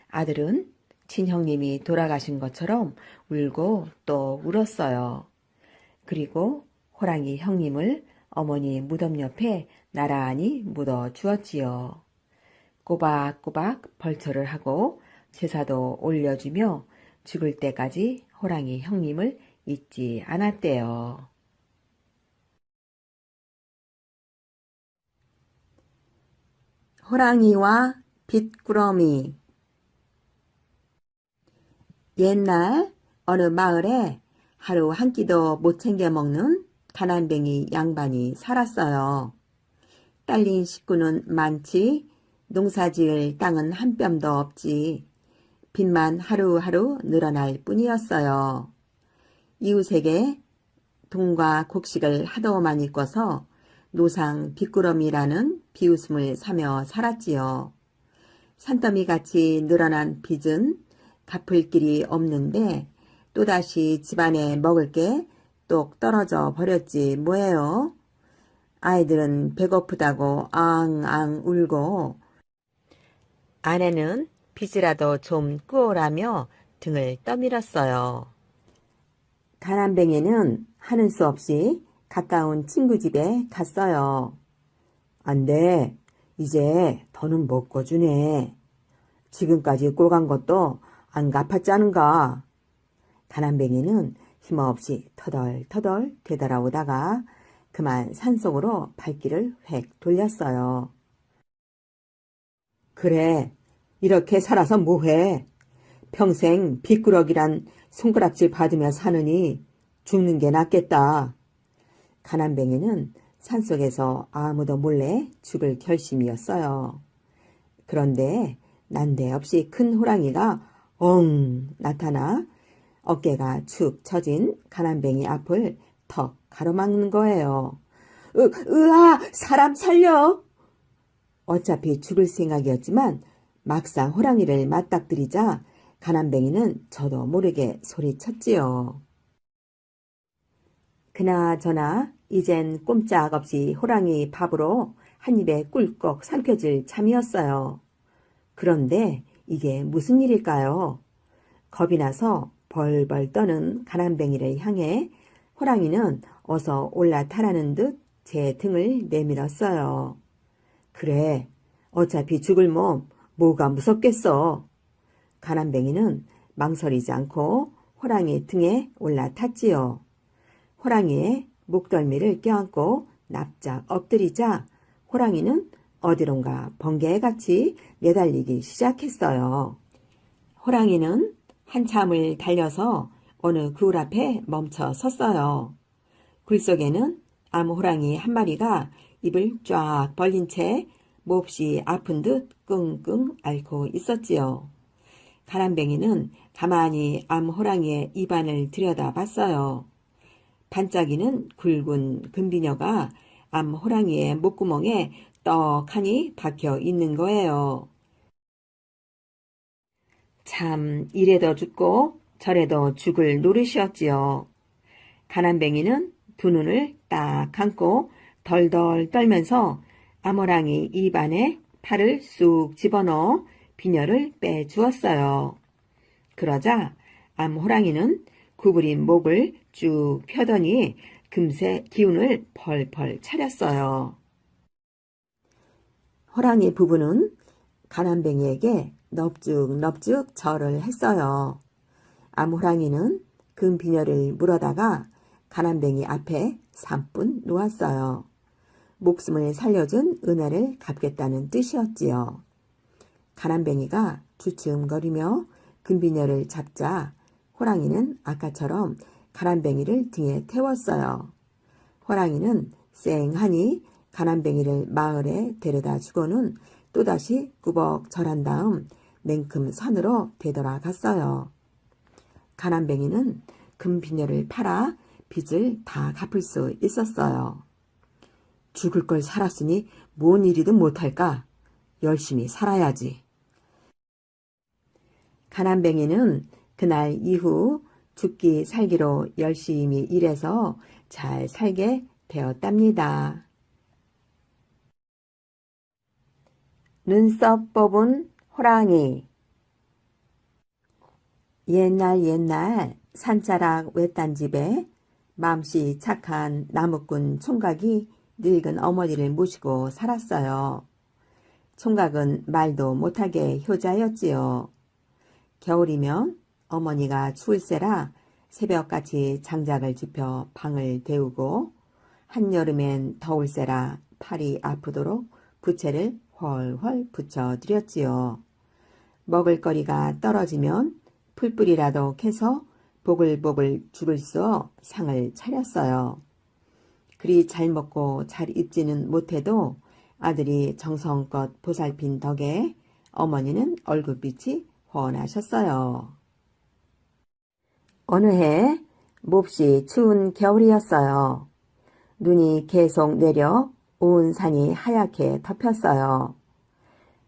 아들은 친형님이 돌아가신 것처럼 울고 또 울었어요. 그리고 호랑이 형님을 어머니 무덤 옆에 나란히 묻어 주었지요. 꼬박꼬박 벌초를 하고 제사도 올려주며 죽을 때까지 호랑이 형님을 잊지 않았대요. 호랑이와 빗구러미. 옛날 어느 마을에 하루 한 끼도 못 챙겨 먹는 가난뱅이 양반이 살았어요. 딸린 식구는 많지 농사지을 땅은 한 뼘도 없지. 빚만 하루하루 늘어날 뿐이었어요. 이웃에게 돈과 곡식을 하도 많이 꿔서 노상 빚구러미라는 비웃음을 사며 살았지요. 산더미같이 늘어난 빚은 갚을 길이 없는데 또다시 집안에 먹을 게 똑 떨어져 버렸지 뭐예요. 아이들은 배고프다고 앙앙 울고 아내는 빚이라도 좀 꾸어라며 등을 떠밀었어요. 가난뱅이는 하는 수 없이 가까운 친구 집에 갔어요. 안 돼. 이제 더는 못 꿔주네. 지금까지 꿔간 것도 안 갚았자는가. 가난뱅이는 힘없이 터덜터덜 되돌아오다가 그만 산속으로 발길을 획 돌렸어요. 그래, 이렇게 살아서 뭐해. 평생 빗구럭이란 손가락질 받으며 사느니 죽는 게 낫겠다. 가난뱅이는 산속에서 아무도 몰래 죽을 결심이었어요. 그런데 난데없이 큰 호랑이가 엉 나타나 어깨가 축 처진 가난뱅이 앞을 턱 가로막는 거예요. 으아, 사람 살려! 어차피 죽을 생각이었지만 막상 호랑이를 맞닥뜨리자 가난뱅이는 저도 모르게 소리쳤지요. 그나저나 이젠 꼼짝없이 호랑이 밥으로 한 입에 꿀꺽 삼켜질 참이었어요. 그런데 이게 무슨 일일까요? 겁이 나서 벌벌 떠는 가난뱅이를 향해 호랑이는 어서 올라타라는 듯 제 등을 내밀었어요. 그래, 어차피 죽을 몸 뭐가 무섭겠어. 가난뱅이는 망설이지 않고 호랑이 등에 올라탔지요. 호랑이의 목덜미를 껴안고 납작 엎드리자 호랑이는 어디론가 번개같이 내달리기 시작했어요. 호랑이는 한참을 달려서 어느 굴 앞에 멈춰 섰어요. 굴 속에는 암호랑이 한 마리가 입을 쫙 벌린 채 몹시 아픈 듯 끙끙 앓고 있었지요. 가난뱅이는 가만히 암호랑이의 입안을 들여다봤어요. 반짝이는 굵은 금비녀가 암호랑이의 목구멍에 떡하니 박혀 있는 거예요. 참 이래도 죽고 저래도 죽을 노릇이었지요. 가난뱅이는 두 눈을 딱 감고 덜덜 떨면서 암호랑이 입 안에 팔을 쑥 집어넣어 비녀를 빼주었어요. 그러자 암호랑이는 구부린 목을 쭉 펴더니 금세 기운을 펄펄 차렸어요. 호랑이 부부는 가난뱅이에게 넙죽넙죽 절을 했어요. 암호랑이는 금 비녀를 물어다가 가난뱅이 앞에 산뿐 놓았어요. 목숨을 살려준 은혜를 갚겠다는 뜻이었지요. 가난뱅이가 주춤거리며 금비녀를 잡자 호랑이는 아까처럼 가난뱅이를 등에 태웠어요. 호랑이는 쌩하니 가난뱅이를 마을에 데려다 주고는 또다시 꾸벅 절한 다음 냉큼 산으로 되돌아갔어요. 가난뱅이는 금비녀를 팔아 빚을 다 갚을 수 있었어요. 죽을 걸 살았으니 뭔 일이든 못할까? 열심히 살아야지. 가난뱅이는 그날 이후 죽기 살기로 열심히 일해서 잘 살게 되었답니다. 눈썹 뽑은 호랑이. 옛날 산자락 외딴 집에 맘씨 착한 나무꾼 총각이 늙은 어머니를 모시고 살았어요. 총각은 말도 못하게 효자였지요. 겨울이면 어머니가 추울세라 새벽같이 장작을 짚어 방을 데우고 한여름엔 더울세라 팔이 아프도록 부채를 훨훨 붙여드렸지요. 먹을거리가 떨어지면 풀뿌리라도 캐서 보글보글 죽을 써 상을 차렸어요. 그리 잘 먹고 잘 입지는 못해도 아들이 정성껏 보살핀 덕에 어머니는 얼굴빛이 훤하셨어요. 어느 해 몹시 추운 겨울이었어요. 눈이 계속 내려 온 산이 하얗게 덮였어요.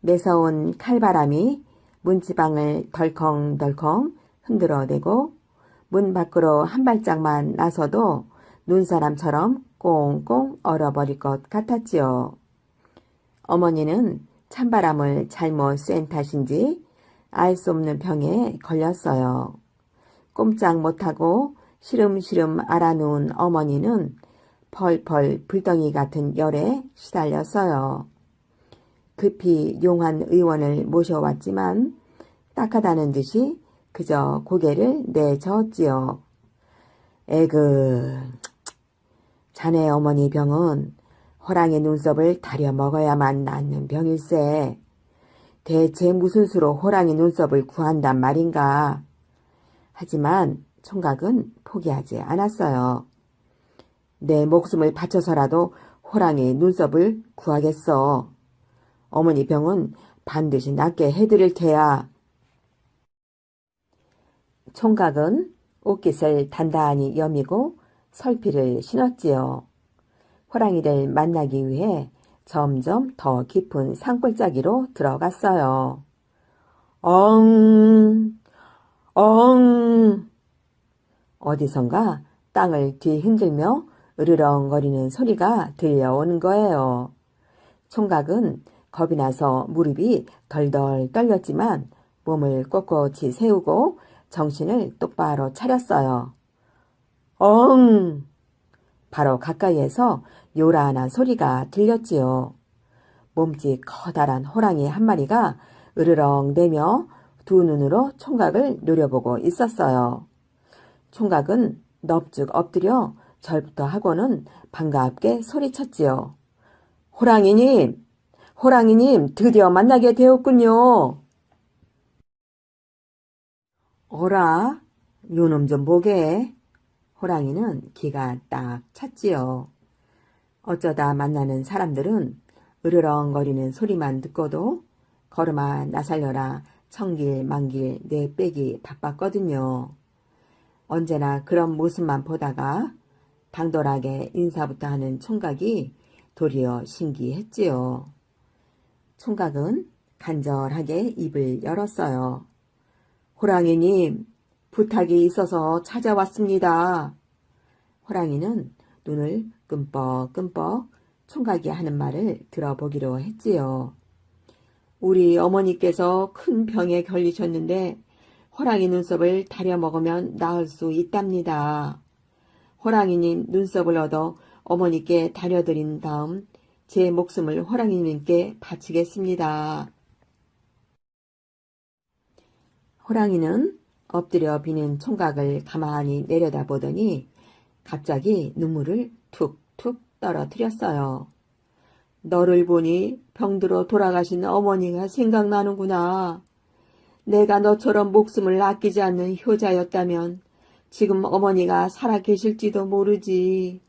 매서운 칼바람이 문지방을 덜컹덜컹 흔들어대고 문 밖으로 한 발짝만 나서도 눈사람처럼 꽁꽁 얼어버릴 것 같았지요. 어머니는 찬바람을 잘못 쐰 탓인지 알 수 없는 병에 걸렸어요. 꼼짝 못하고 시름시름 알아누운 어머니는 펄펄 불덩이 같은 열에 시달렸어요. 급히 용한 의원을 모셔왔지만 딱하다는 듯이 그저 고개를 내저었지요. 에그, 자네 어머니 병은 호랑이 눈썹을 다려 먹어야만 낫는 병일세. 대체 무슨 수로 호랑이 눈썹을 구한단 말인가. 하지만 총각은 포기하지 않았어요. 내 목숨을 바쳐서라도 호랑이 눈썹을 구하겠어. 어머니 병은 반드시 낫게 해드릴 테야. 총각은 옷깃을 단단히 여미고 설피를 신었지요. 호랑이를 만나기 위해 점점 더 깊은 산골짜기로 들어갔어요. 엉! 어디선가 땅을 뒤흔들며 으르렁거리는 소리가 들려오는 거예요. 총각은 겁이 나서 무릎이 덜덜 떨렸지만 몸을 꼿꼿이 세우고 정신을 똑바로 차렸어요. 엉! 바로 가까이에서 요란한 소리가 들렸지요. 몸집 커다란 호랑이 한 마리가 으르렁대며 두 눈으로 총각을 노려보고 있었어요. 총각은 넙죽 엎드려 절부터 하고는 반갑게 소리쳤지요. 호랑이님! 호랑이님! 드디어 만나게 되었군요. 어라? 요놈 좀 보게. 호랑이는 기가 딱 찼지요. 어쩌다 만나는 사람들은 으르렁거리는 소리만 듣고도 걸음아 나살려라 청길만길 내 빼기 바빴거든요. 언제나 그런 모습만 보다가 당돌하게 인사부터 하는 총각이 도리어 신기했지요. 총각은 간절하게 입을 열었어요. 호랑이님, 부탁이 있어서 찾아왔습니다. 호랑이는 눈을 끔뻑끔뻑 총각이 하는 말을 들어보기로 했지요. 우리 어머니께서 큰 병에 걸리셨는데 호랑이 눈썹을 다려 먹으면 나을 수 있답니다. 호랑이님 눈썹을 얻어 어머니께 다려드린 다음 제 목숨을 호랑이님께 바치겠습니다. 호랑이는 엎드려 비는 총각을 가만히 내려다보더니 갑자기 눈물을 툭툭 떨어뜨렸어요. 너를 보니 병들어 돌아가신 어머니가 생각나는구나. 내가 너처럼 목숨을 아끼지 않는 효자였다면 지금 어머니가 살아계실지도 모르지.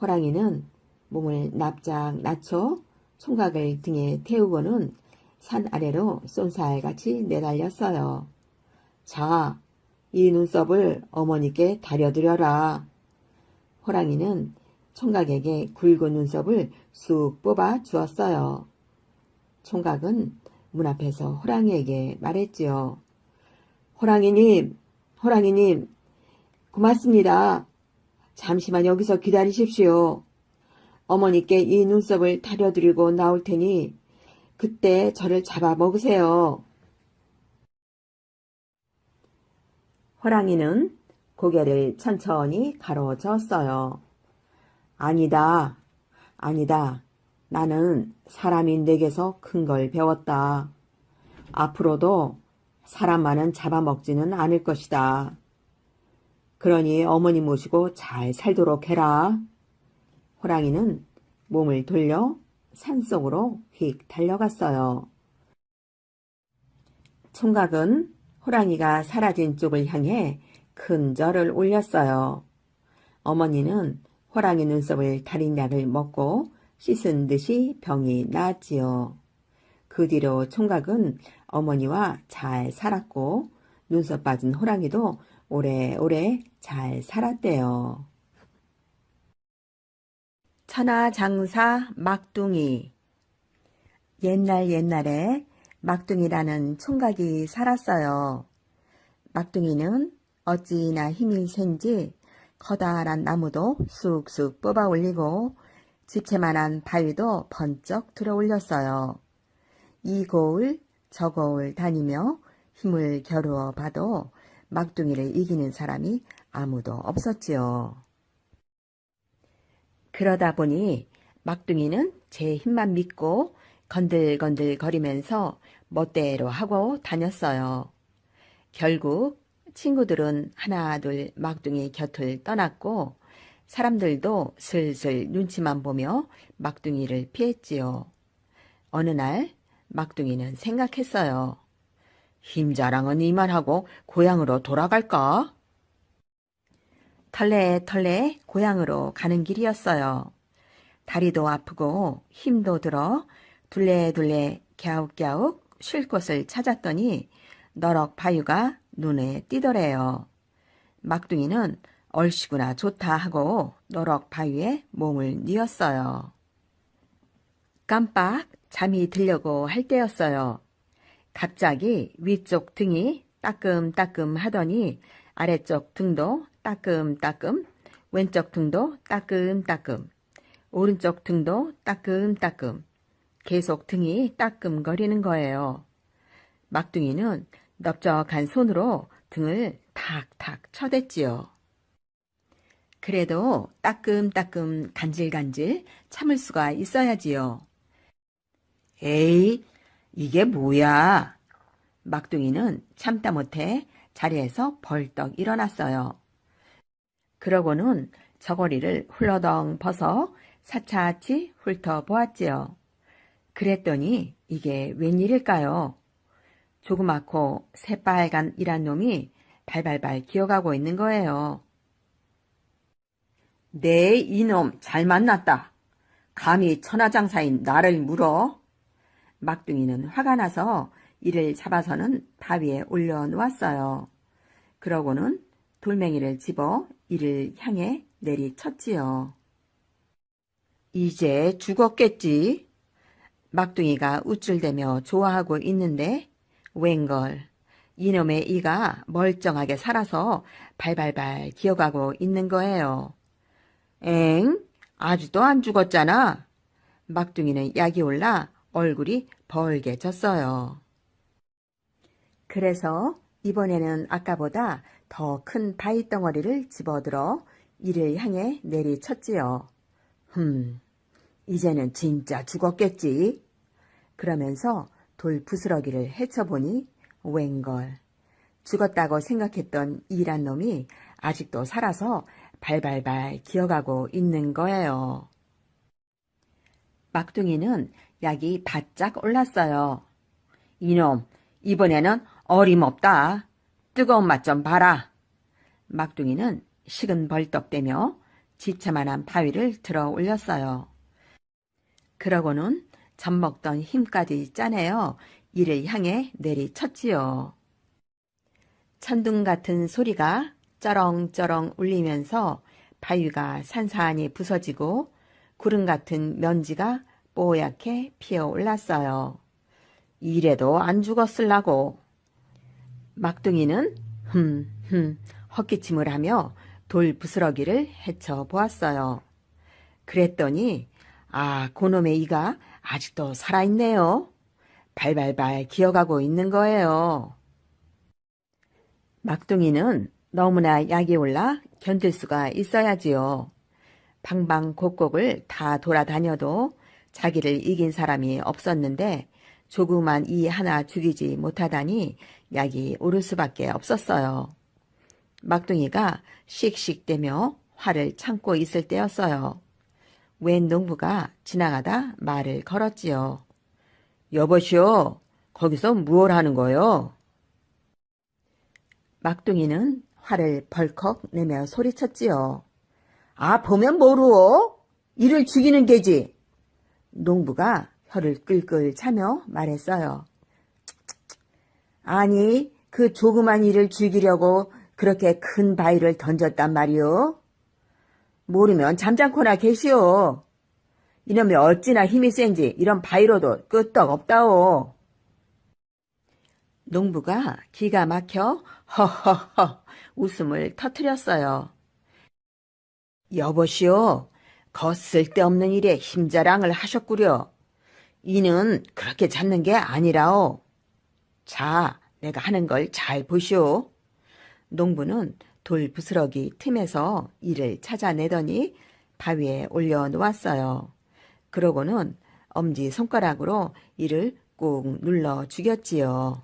호랑이는 몸을 납작 낮춰 총각을 등에 태우고는 산 아래로 쏜살같이 내달렸어요. 자, 이 눈썹을 어머니께 다려드려라. 호랑이는 총각에게 굵은 눈썹을 쑥 뽑아 주었어요. 총각은 문 앞에서 호랑이에게 말했지요. 호랑이님, 호랑이님, 고맙습니다. 잠시만 여기서 기다리십시오. 어머니께 이 눈썹을 다려드리고 나올 테니 그때 저를 잡아먹으세요. 호랑이는 고개를 천천히 가로저었어요. 아니다, 아니다. 나는 사람인 댁에서 큰 걸 배웠다. 앞으로도 사람만은 잡아먹지는 않을 것이다. 그러니 어머니 모시고 잘 살도록 해라. 호랑이는 몸을 돌려 산속으로 휙 달려갔어요. 총각은 호랑이가 사라진 쪽을 향해 큰 절을 올렸어요. 어머니는 호랑이 눈썹을 달인 약을 먹고 씻은 듯이 병이 나았지요. 그 뒤로 총각은 어머니와 잘 살았고 눈썹 빠진 호랑이도 오래오래 잘 살았대요. 천하장사 막둥이. 옛날에 막둥이라는 총각이 살았어요. 막둥이는 어찌나 힘이 센지 커다란 나무도 쑥쑥 뽑아 올리고 집채만한 바위도 번쩍 들어 올렸어요. 이 고을 저 고을 다니며 힘을 겨루어 봐도 막둥이를 이기는 사람이 아무도 없었지요. 그러다 보니 막둥이는 제 힘만 믿고 건들건들 거리면서 멋대로 하고 다녔어요. 결국 친구들은 하나둘 막둥이 곁을 떠났고 사람들도 슬슬 눈치만 보며 막둥이를 피했지요. 어느 날 막둥이는 생각했어요. 힘자랑은 이만하고 고향으로 돌아갈까? 털레털레 고향으로 가는 길이었어요. 다리도 아프고 힘도 들어 둘레둘레 갸욱갸욱 쉴 곳을 찾았더니 너럭 바위가 눈에 띄더래요. 막둥이는 얼씨구나 좋다 하고 너럭 바위에 몸을 뉘었어요. 깜빡 잠이 들려고 할 때였어요. 갑자기 위쪽 등이 따끔따끔 하더니 아래쪽 등도 따끔따끔, 왼쪽 등도 따끔따끔, 오른쪽 등도 따끔따끔, 계속 등이 따끔거리는 거예요. 막둥이는 넓적한 손으로 등을 탁탁 쳐댔지요. 그래도 따끔따끔 간질간질 참을 수가 있어야지요. 에이, 이게 뭐야? 막둥이는 참다 못해 자리에서 벌떡 일어났어요. 그러고는 저고리를 훌러덩 벗어 사차치 훑어보았지요. 그랬더니 이게 웬일일까요? 조그맣고 새빨간 이란 놈이 발발발 기어가고 있는 거예요. 네, 이놈 잘 만났다. 감히 천하장사인 나를 물어? 막둥이는 화가 나서 이를 잡아서는 바위에 올려놓았어요. 그러고는 돌멩이를 집어 이를 향해 내리쳤지요. 이제 죽었겠지? 막둥이가 우쭐대며 좋아하고 있는데 웬걸 이놈의 이가 멀쩡하게 살아서 발발발 기어가고 있는 거예요. 엥? 아직도 안 죽었잖아. 막둥이는 약이 올라 얼굴이 벌게 졌어요. 그래서 이번에는 아까보다 더 큰 바위 덩어리를 집어들어 이를 향해 내리쳤지요. 이제는 진짜 죽었겠지. 그러면서 돌 부스러기를 헤쳐보니 웬걸 죽었다고 생각했던 이란 놈이 아직도 살아서 발발발 기어가고 있는 거예요. 막둥이는 약이 바짝 올랐어요. 이놈, 이번에는 어림없다. 뜨거운 맛 좀 봐라. 막둥이는 식은 벌떡대며 지체만한 바위를 들어 올렸어요. 그러고는 젖먹던 힘까지 짜내어 이를 향해 내리쳤지요. 천둥 같은 소리가 쩌렁쩌렁 울리면서 바위가 산산이 부서지고 구름 같은 먼지가 뽀얗게 피어올랐어요. 이래도 안 죽었을라고. 막둥이는 헛기침을 하며 돌 부스러기를 헤쳐보았어요. 그랬더니 그놈의 이가 아직도 살아있네요. 발발발 기어가고 있는 거예요. 막둥이는 너무나 약이 올라 견딜 수가 있어야지요. 방방곡곡을 다 돌아다녀도 자기를 이긴 사람이 없었는데 조그만 이 하나 죽이지 못하다니 약이 오를 수밖에 없었어요. 막둥이가 씩씩대며 화를 참고 있을 때였어요. 웬 농부가 지나가다 말을 걸었지요. 여보시오, 거기서 무얼 하는 거요? 막둥이는 화를 벌컥 내며 소리쳤지요. 보면 모르오? 이를 죽이는 게지. 농부가 혀를 끌끌 차며 말했어요. 아니, 그 조그만 이를 죽이려고 그렇게 큰 바위를 던졌단 말이오. 모르면 잠잠코나 계시오. 이놈이 어찌나 힘이 센지 이런 바위로도 끄떡 없다오. 농부가 기가 막혀 허허허 웃음을 터뜨렸어요. 여보시오, 거 쓸데없는 일에 힘자랑을 하셨구려. 이는 그렇게 잡는 게 아니라오. 자, 내가 하는 걸 잘 보시오. 농부는 돌 부스러기 틈에서 이를 찾아내더니 바위에 올려놓았어요. 그러고는 엄지손가락으로 이를 꾹 눌러 죽였지요.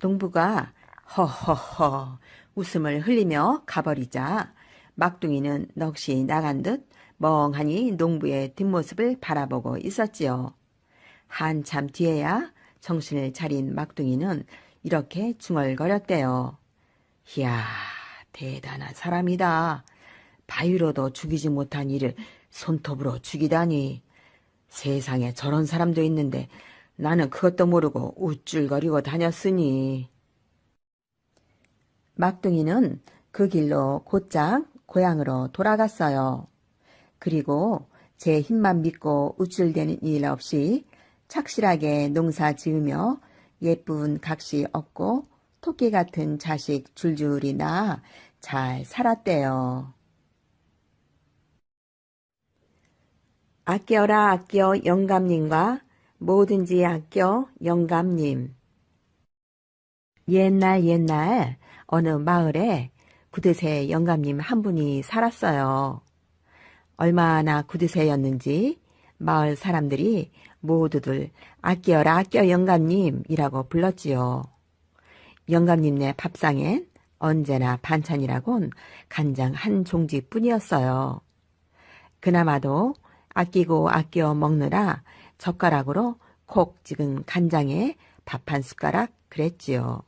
농부가 허허허 웃음을 흘리며 가버리자 막둥이는 넋이 나간 듯 멍하니 농부의 뒷모습을 바라보고 있었지요. 한참 뒤에야 정신을 차린 막둥이는 이렇게 중얼거렸대요. 이야, 대단한 사람이다. 바위로도 죽이지 못한 이를 손톱으로 죽이다니. 세상에 저런 사람도 있는데 나는 그것도 모르고 우쭐거리고 다녔으니. 막둥이는 그 길로 곧장 고향으로 돌아갔어요. 그리고 제 힘만 믿고 우쭐대는 일 없이 착실하게 농사 지으며 예쁜 각시 얻고 토끼 같은 자식 줄줄이 낳아 잘 살았대요. 아껴라 아껴 영감님과 뭐든지 아껴 영감님. 옛날 어느 마을에 구드새 영감님 한 분이 살았어요. 얼마나 구드새였는지 마을 사람들이 모두들 아껴라 아껴 영감님이라고 불렀지요. 영감님네 밥상엔 언제나 반찬이라곤 간장 한 종지뿐이었어요. 그나마도 아끼고 아껴 먹느라 젓가락으로 콕 찍은 간장에 밥 한 숟가락 그랬지요.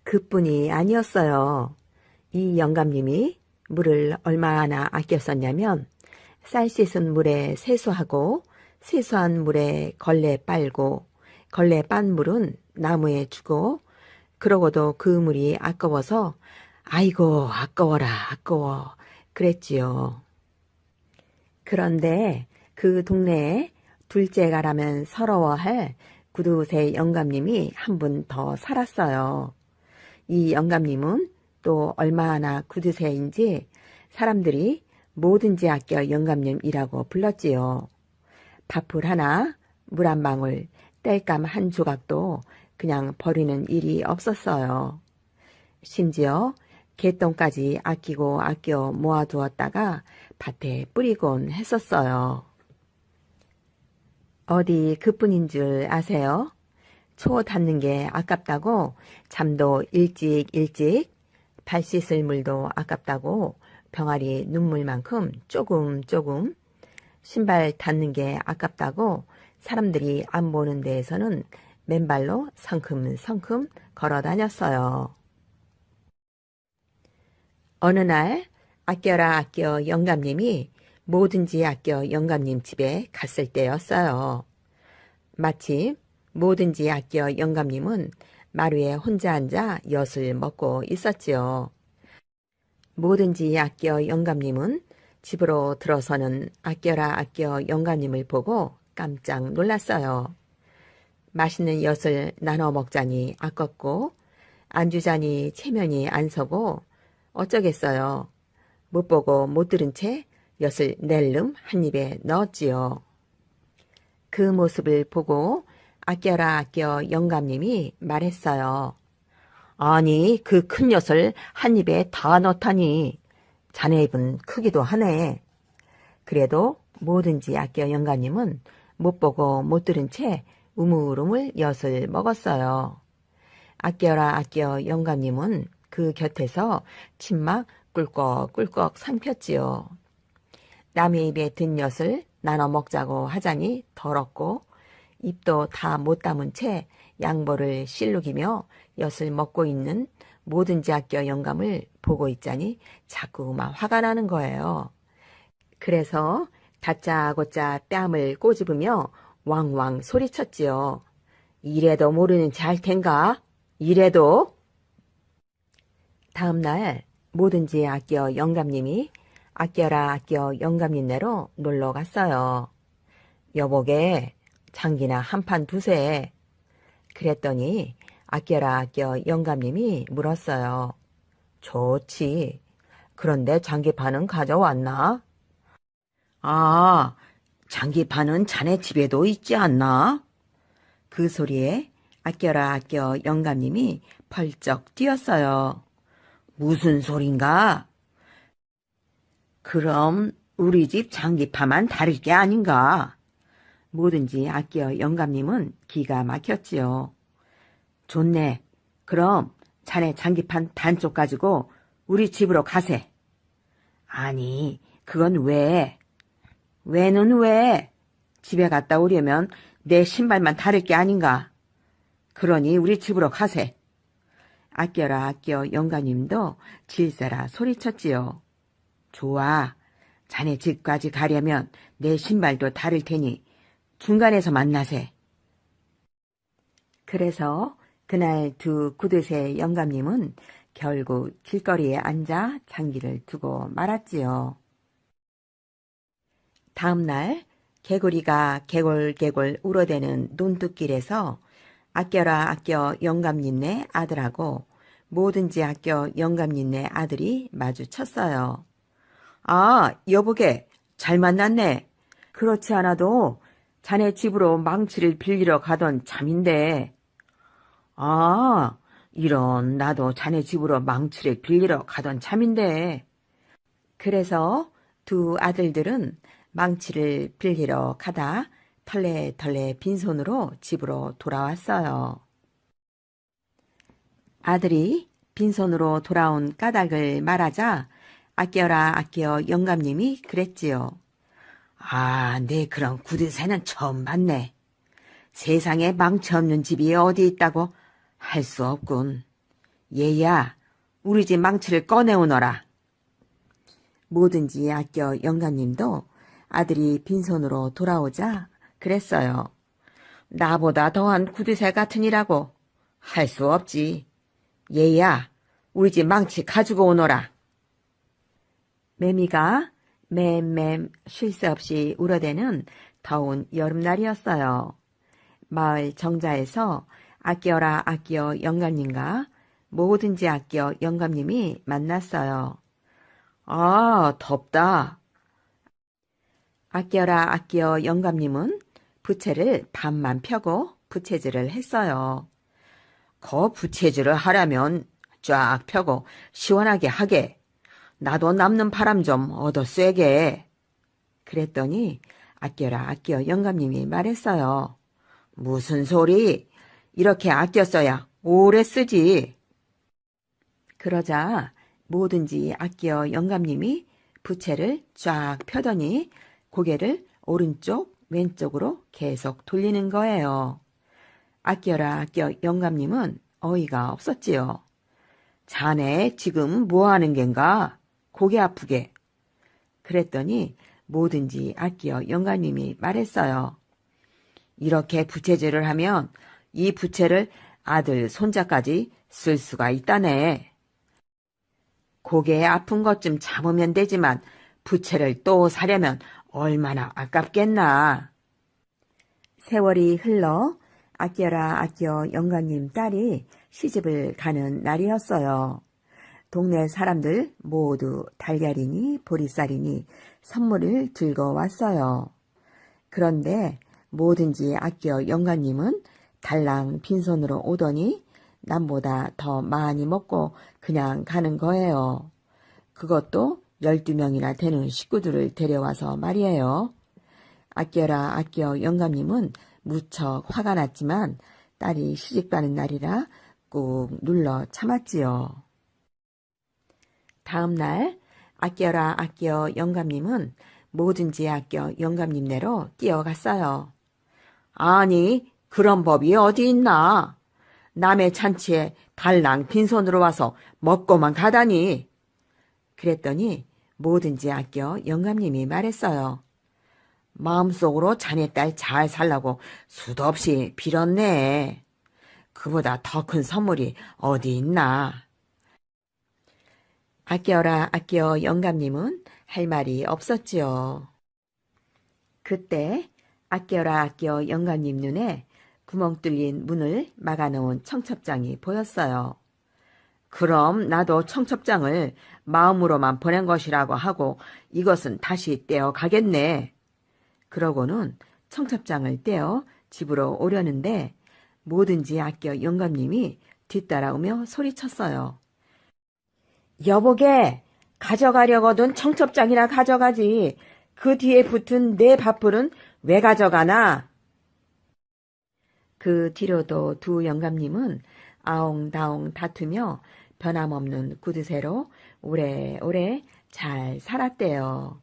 그뿐이 아니었어요. 이 영감님이 물을 얼마나 아껴 썼냐면 쌀 씻은 물에 세수하고 세수한 물에 걸레 빨고 걸레 빤 물은 나무에 주고 그러고도 그 물이 아까워서 아이고 아까워라 아까워 그랬지요. 그런데 그 동네에 둘째가라면 서러워할 구두새 영감님이 한 분 더 살았어요. 이 영감님은 또 얼마나 구두새인지 사람들이 뭐든지 아껴 영감님이라고 불렀지요. 밥풀 하나, 물 한 방울, 땔감 한 조각도 그냥 버리는 일이 없었어요. 심지어 개똥까지 아끼고 아껴 모아두었다가 밭에 뿌리곤 했었어요. 어디 그뿐인 줄 아세요? 초 닿는 게 아깝다고 잠도 일찍 발 씻을 물도 아깝다고 병아리 눈물만큼 조금 신발 닿는 게 아깝다고 사람들이 안 보는 데에서는 맨발로 성큼성큼 걸어 다녔어요. 어느 날 아껴라 아껴 영감님이 뭐든지 아껴 영감님 집에 갔을 때였어요. 마침 뭐든지 아껴 영감님은 마루에 혼자 앉아 엿을 먹고 있었지요. 뭐든지 아껴 영감님은 집으로 들어서는 아껴라 아껴 영감님을 보고 깜짝 놀랐어요. 맛있는 엿을 나눠 먹자니 아깝고 안 주자니 체면이 안 서고 어쩌겠어요. 못 보고 못 들은 채 엿을 낼름 한 입에 넣었지요. 그 모습을 보고 아껴라 아껴 영감님이 말했어요. 아니 그 큰 엿을 한 입에 다 넣다니 자네 입은 크기도 하네. 그래도 뭐든지 아껴 영감님은 못 보고 못 들은 채 우물우물 엿을 먹었어요. 아껴라 아껴 영감님은 그 곁에서 침막 꿀꺽꿀꺽 삼켰지요. 남의 입에 든 엿을 나눠 먹자고 하자니 더럽고 입도 다 못 담은 채 양보를 실룩이며 엿을 먹고 있는 뭐든지 아껴 영감을 보고 있자니 자꾸만 화가 나는 거예요. 그래서 다짜고짜 뺨을 꼬집으며 왕왕 소리쳤지요. 이래도 모르는 체 할 텐가? 이래도? 다음날 뭐든지 아껴 영감님이 아껴라 아껴 영감님네로 놀러 갔어요. 여보게 장기나 한 판 두세. 그랬더니 아껴라 아껴 영감님이 물었어요. 좋지. 그런데 장기판은 가져왔나? 아, 장기판은 자네 집에도 있지 않나? 그 소리에 아껴라 아껴 영감님이 펄쩍 뛰었어요. 무슨 소린가? 그럼 우리 집 장기파만 다를 게 아닌가? 뭐든지 아껴 영감님은 기가 막혔지요. 좋네. 그럼 자네 장기판 단쪽 가지고 우리 집으로 가세. 아니, 그건 왜? 왜는 왜? 집에 갔다 오려면 내 신발만 다를 게 아닌가? 그러니 우리 집으로 가세. 아껴라 아껴 영감님도 질세라 소리쳤지요. 좋아. 자네 집까지 가려면 내 신발도 다를 테니 중간에서 만나세. 그래서 그날 두 구두새 영감님은 결국 길거리에 앉아 장기를 두고 말았지요. 다음날 개구리가 개골개골 울어대는 논뚝길에서 아껴라 아껴 영감님네 아들하고 뭐든지 아껴 영감님네 아들이 마주쳤어요. 아, 여보게 잘 만났네. 그렇지 않아도 자네 집으로 망치를 빌리러 가던 참인데. 아, 이런 나도 자네 집으로 망치를 빌리러 가던 참인데. 그래서 두 아들들은 망치를 빌리러 가다 털레털레 빈손으로 집으로 돌아왔어요. 아들이 빈손으로 돌아온 까닭을 말하자 아껴라 아껴 영감님이 그랬지요. 아, 네 그런 구두쇠는 처음 봤네. 세상에 망치 없는 집이 어디 있다고 할 수 없군. 얘야, 우리 집 망치를 꺼내오너라. 뭐든지 아껴 영감님도 아들이 빈손으로 돌아오자 그랬어요. 나보다 더한 구두쇠 같으니라고 할 수 없지. 얘야, 우리 집 망치 가지고 오너라. 매미가 맴맴 쉴 새 없이 울어대는 더운 여름날이었어요. 마을 정자에서 아껴라 아껴 영감님과 뭐든지 아껴 영감님이 만났어요. 아, 덥다. 아껴라 아껴 영감님은 부채를 반만 펴고 부채질을 했어요. 거 부채질을 하려면 쫙 펴고 시원하게 하게. 나도 남는 바람 좀 얻어 쐬게. 그랬더니 아껴라 아껴 영감님이 말했어요. 무슨 소리? 이렇게 아껴 써야 오래 쓰지. 그러자 뭐든지 아껴 영감님이 부채를 쫙 펴더니 고개를 오른쪽, 왼쪽으로 계속 돌리는 거예요. 아껴라 아껴 영감님은 어이가 없었지요. 자네 지금 뭐 하는 겐가? 고개 아프게. 그랬더니 뭐든지 아껴 영감님이 말했어요. 이렇게 부채질을 하면 이 부채를 아들, 손자까지 쓸 수가 있다네. 고개 아픈 것 좀 참으면 되지만 부채를 또 사려면 얼마나 아깝겠나. 세월이 흘러 아껴라 아껴 영감님 딸이 시집을 가는 날이었어요. 동네 사람들 모두 달걀이니 보리쌀이니 선물을 들고 왔어요. 그런데 뭐든지 아껴 영감님은 달랑 빈손으로 오더니 남보다 더 많이 먹고 그냥 가는 거예요. 그것도 12명이나 되는 식구들을 데려와서 말이에요. 아껴라 아껴 영감님은 무척 화가 났지만 딸이 시집가는 날이라 꾹 눌러 참았지요. 다음 날 아껴라 아껴 영감님은 뭐든지 아껴 영감님네로 뛰어갔어요. 아니, 그런 법이 어디 있나? 남의 잔치에 달랑 빈손으로 와서 먹고만 가다니. 그랬더니 뭐든지 아껴 영감님이 말했어요. 마음속으로 자네 딸 잘 살라고 수도 없이 빌었네. 그보다 더 큰 선물이 어디 있나. 아껴라 아껴 영감님은 할 말이 없었지요. 그때 아껴라 아껴 영감님 눈에 구멍 뚫린 문을 막아놓은 청첩장이 보였어요. 그럼 나도 청첩장을 마음으로만 보낸 것이라고 하고 이것은 다시 떼어 가겠네. 그러고는 청첩장을 떼어 집으로 오려는데 뭐든지 아껴 영감님이 뒤따라오며 소리쳤어요. 여보게, 가져가려거든 청첩장이나 가져가지. 그 뒤에 붙은 내 밥풀은 왜 가져가나? 그 뒤로도 두 영감님은 아옹다옹 다투며 변함없는 구두쇠로 오래오래 잘 살았대요.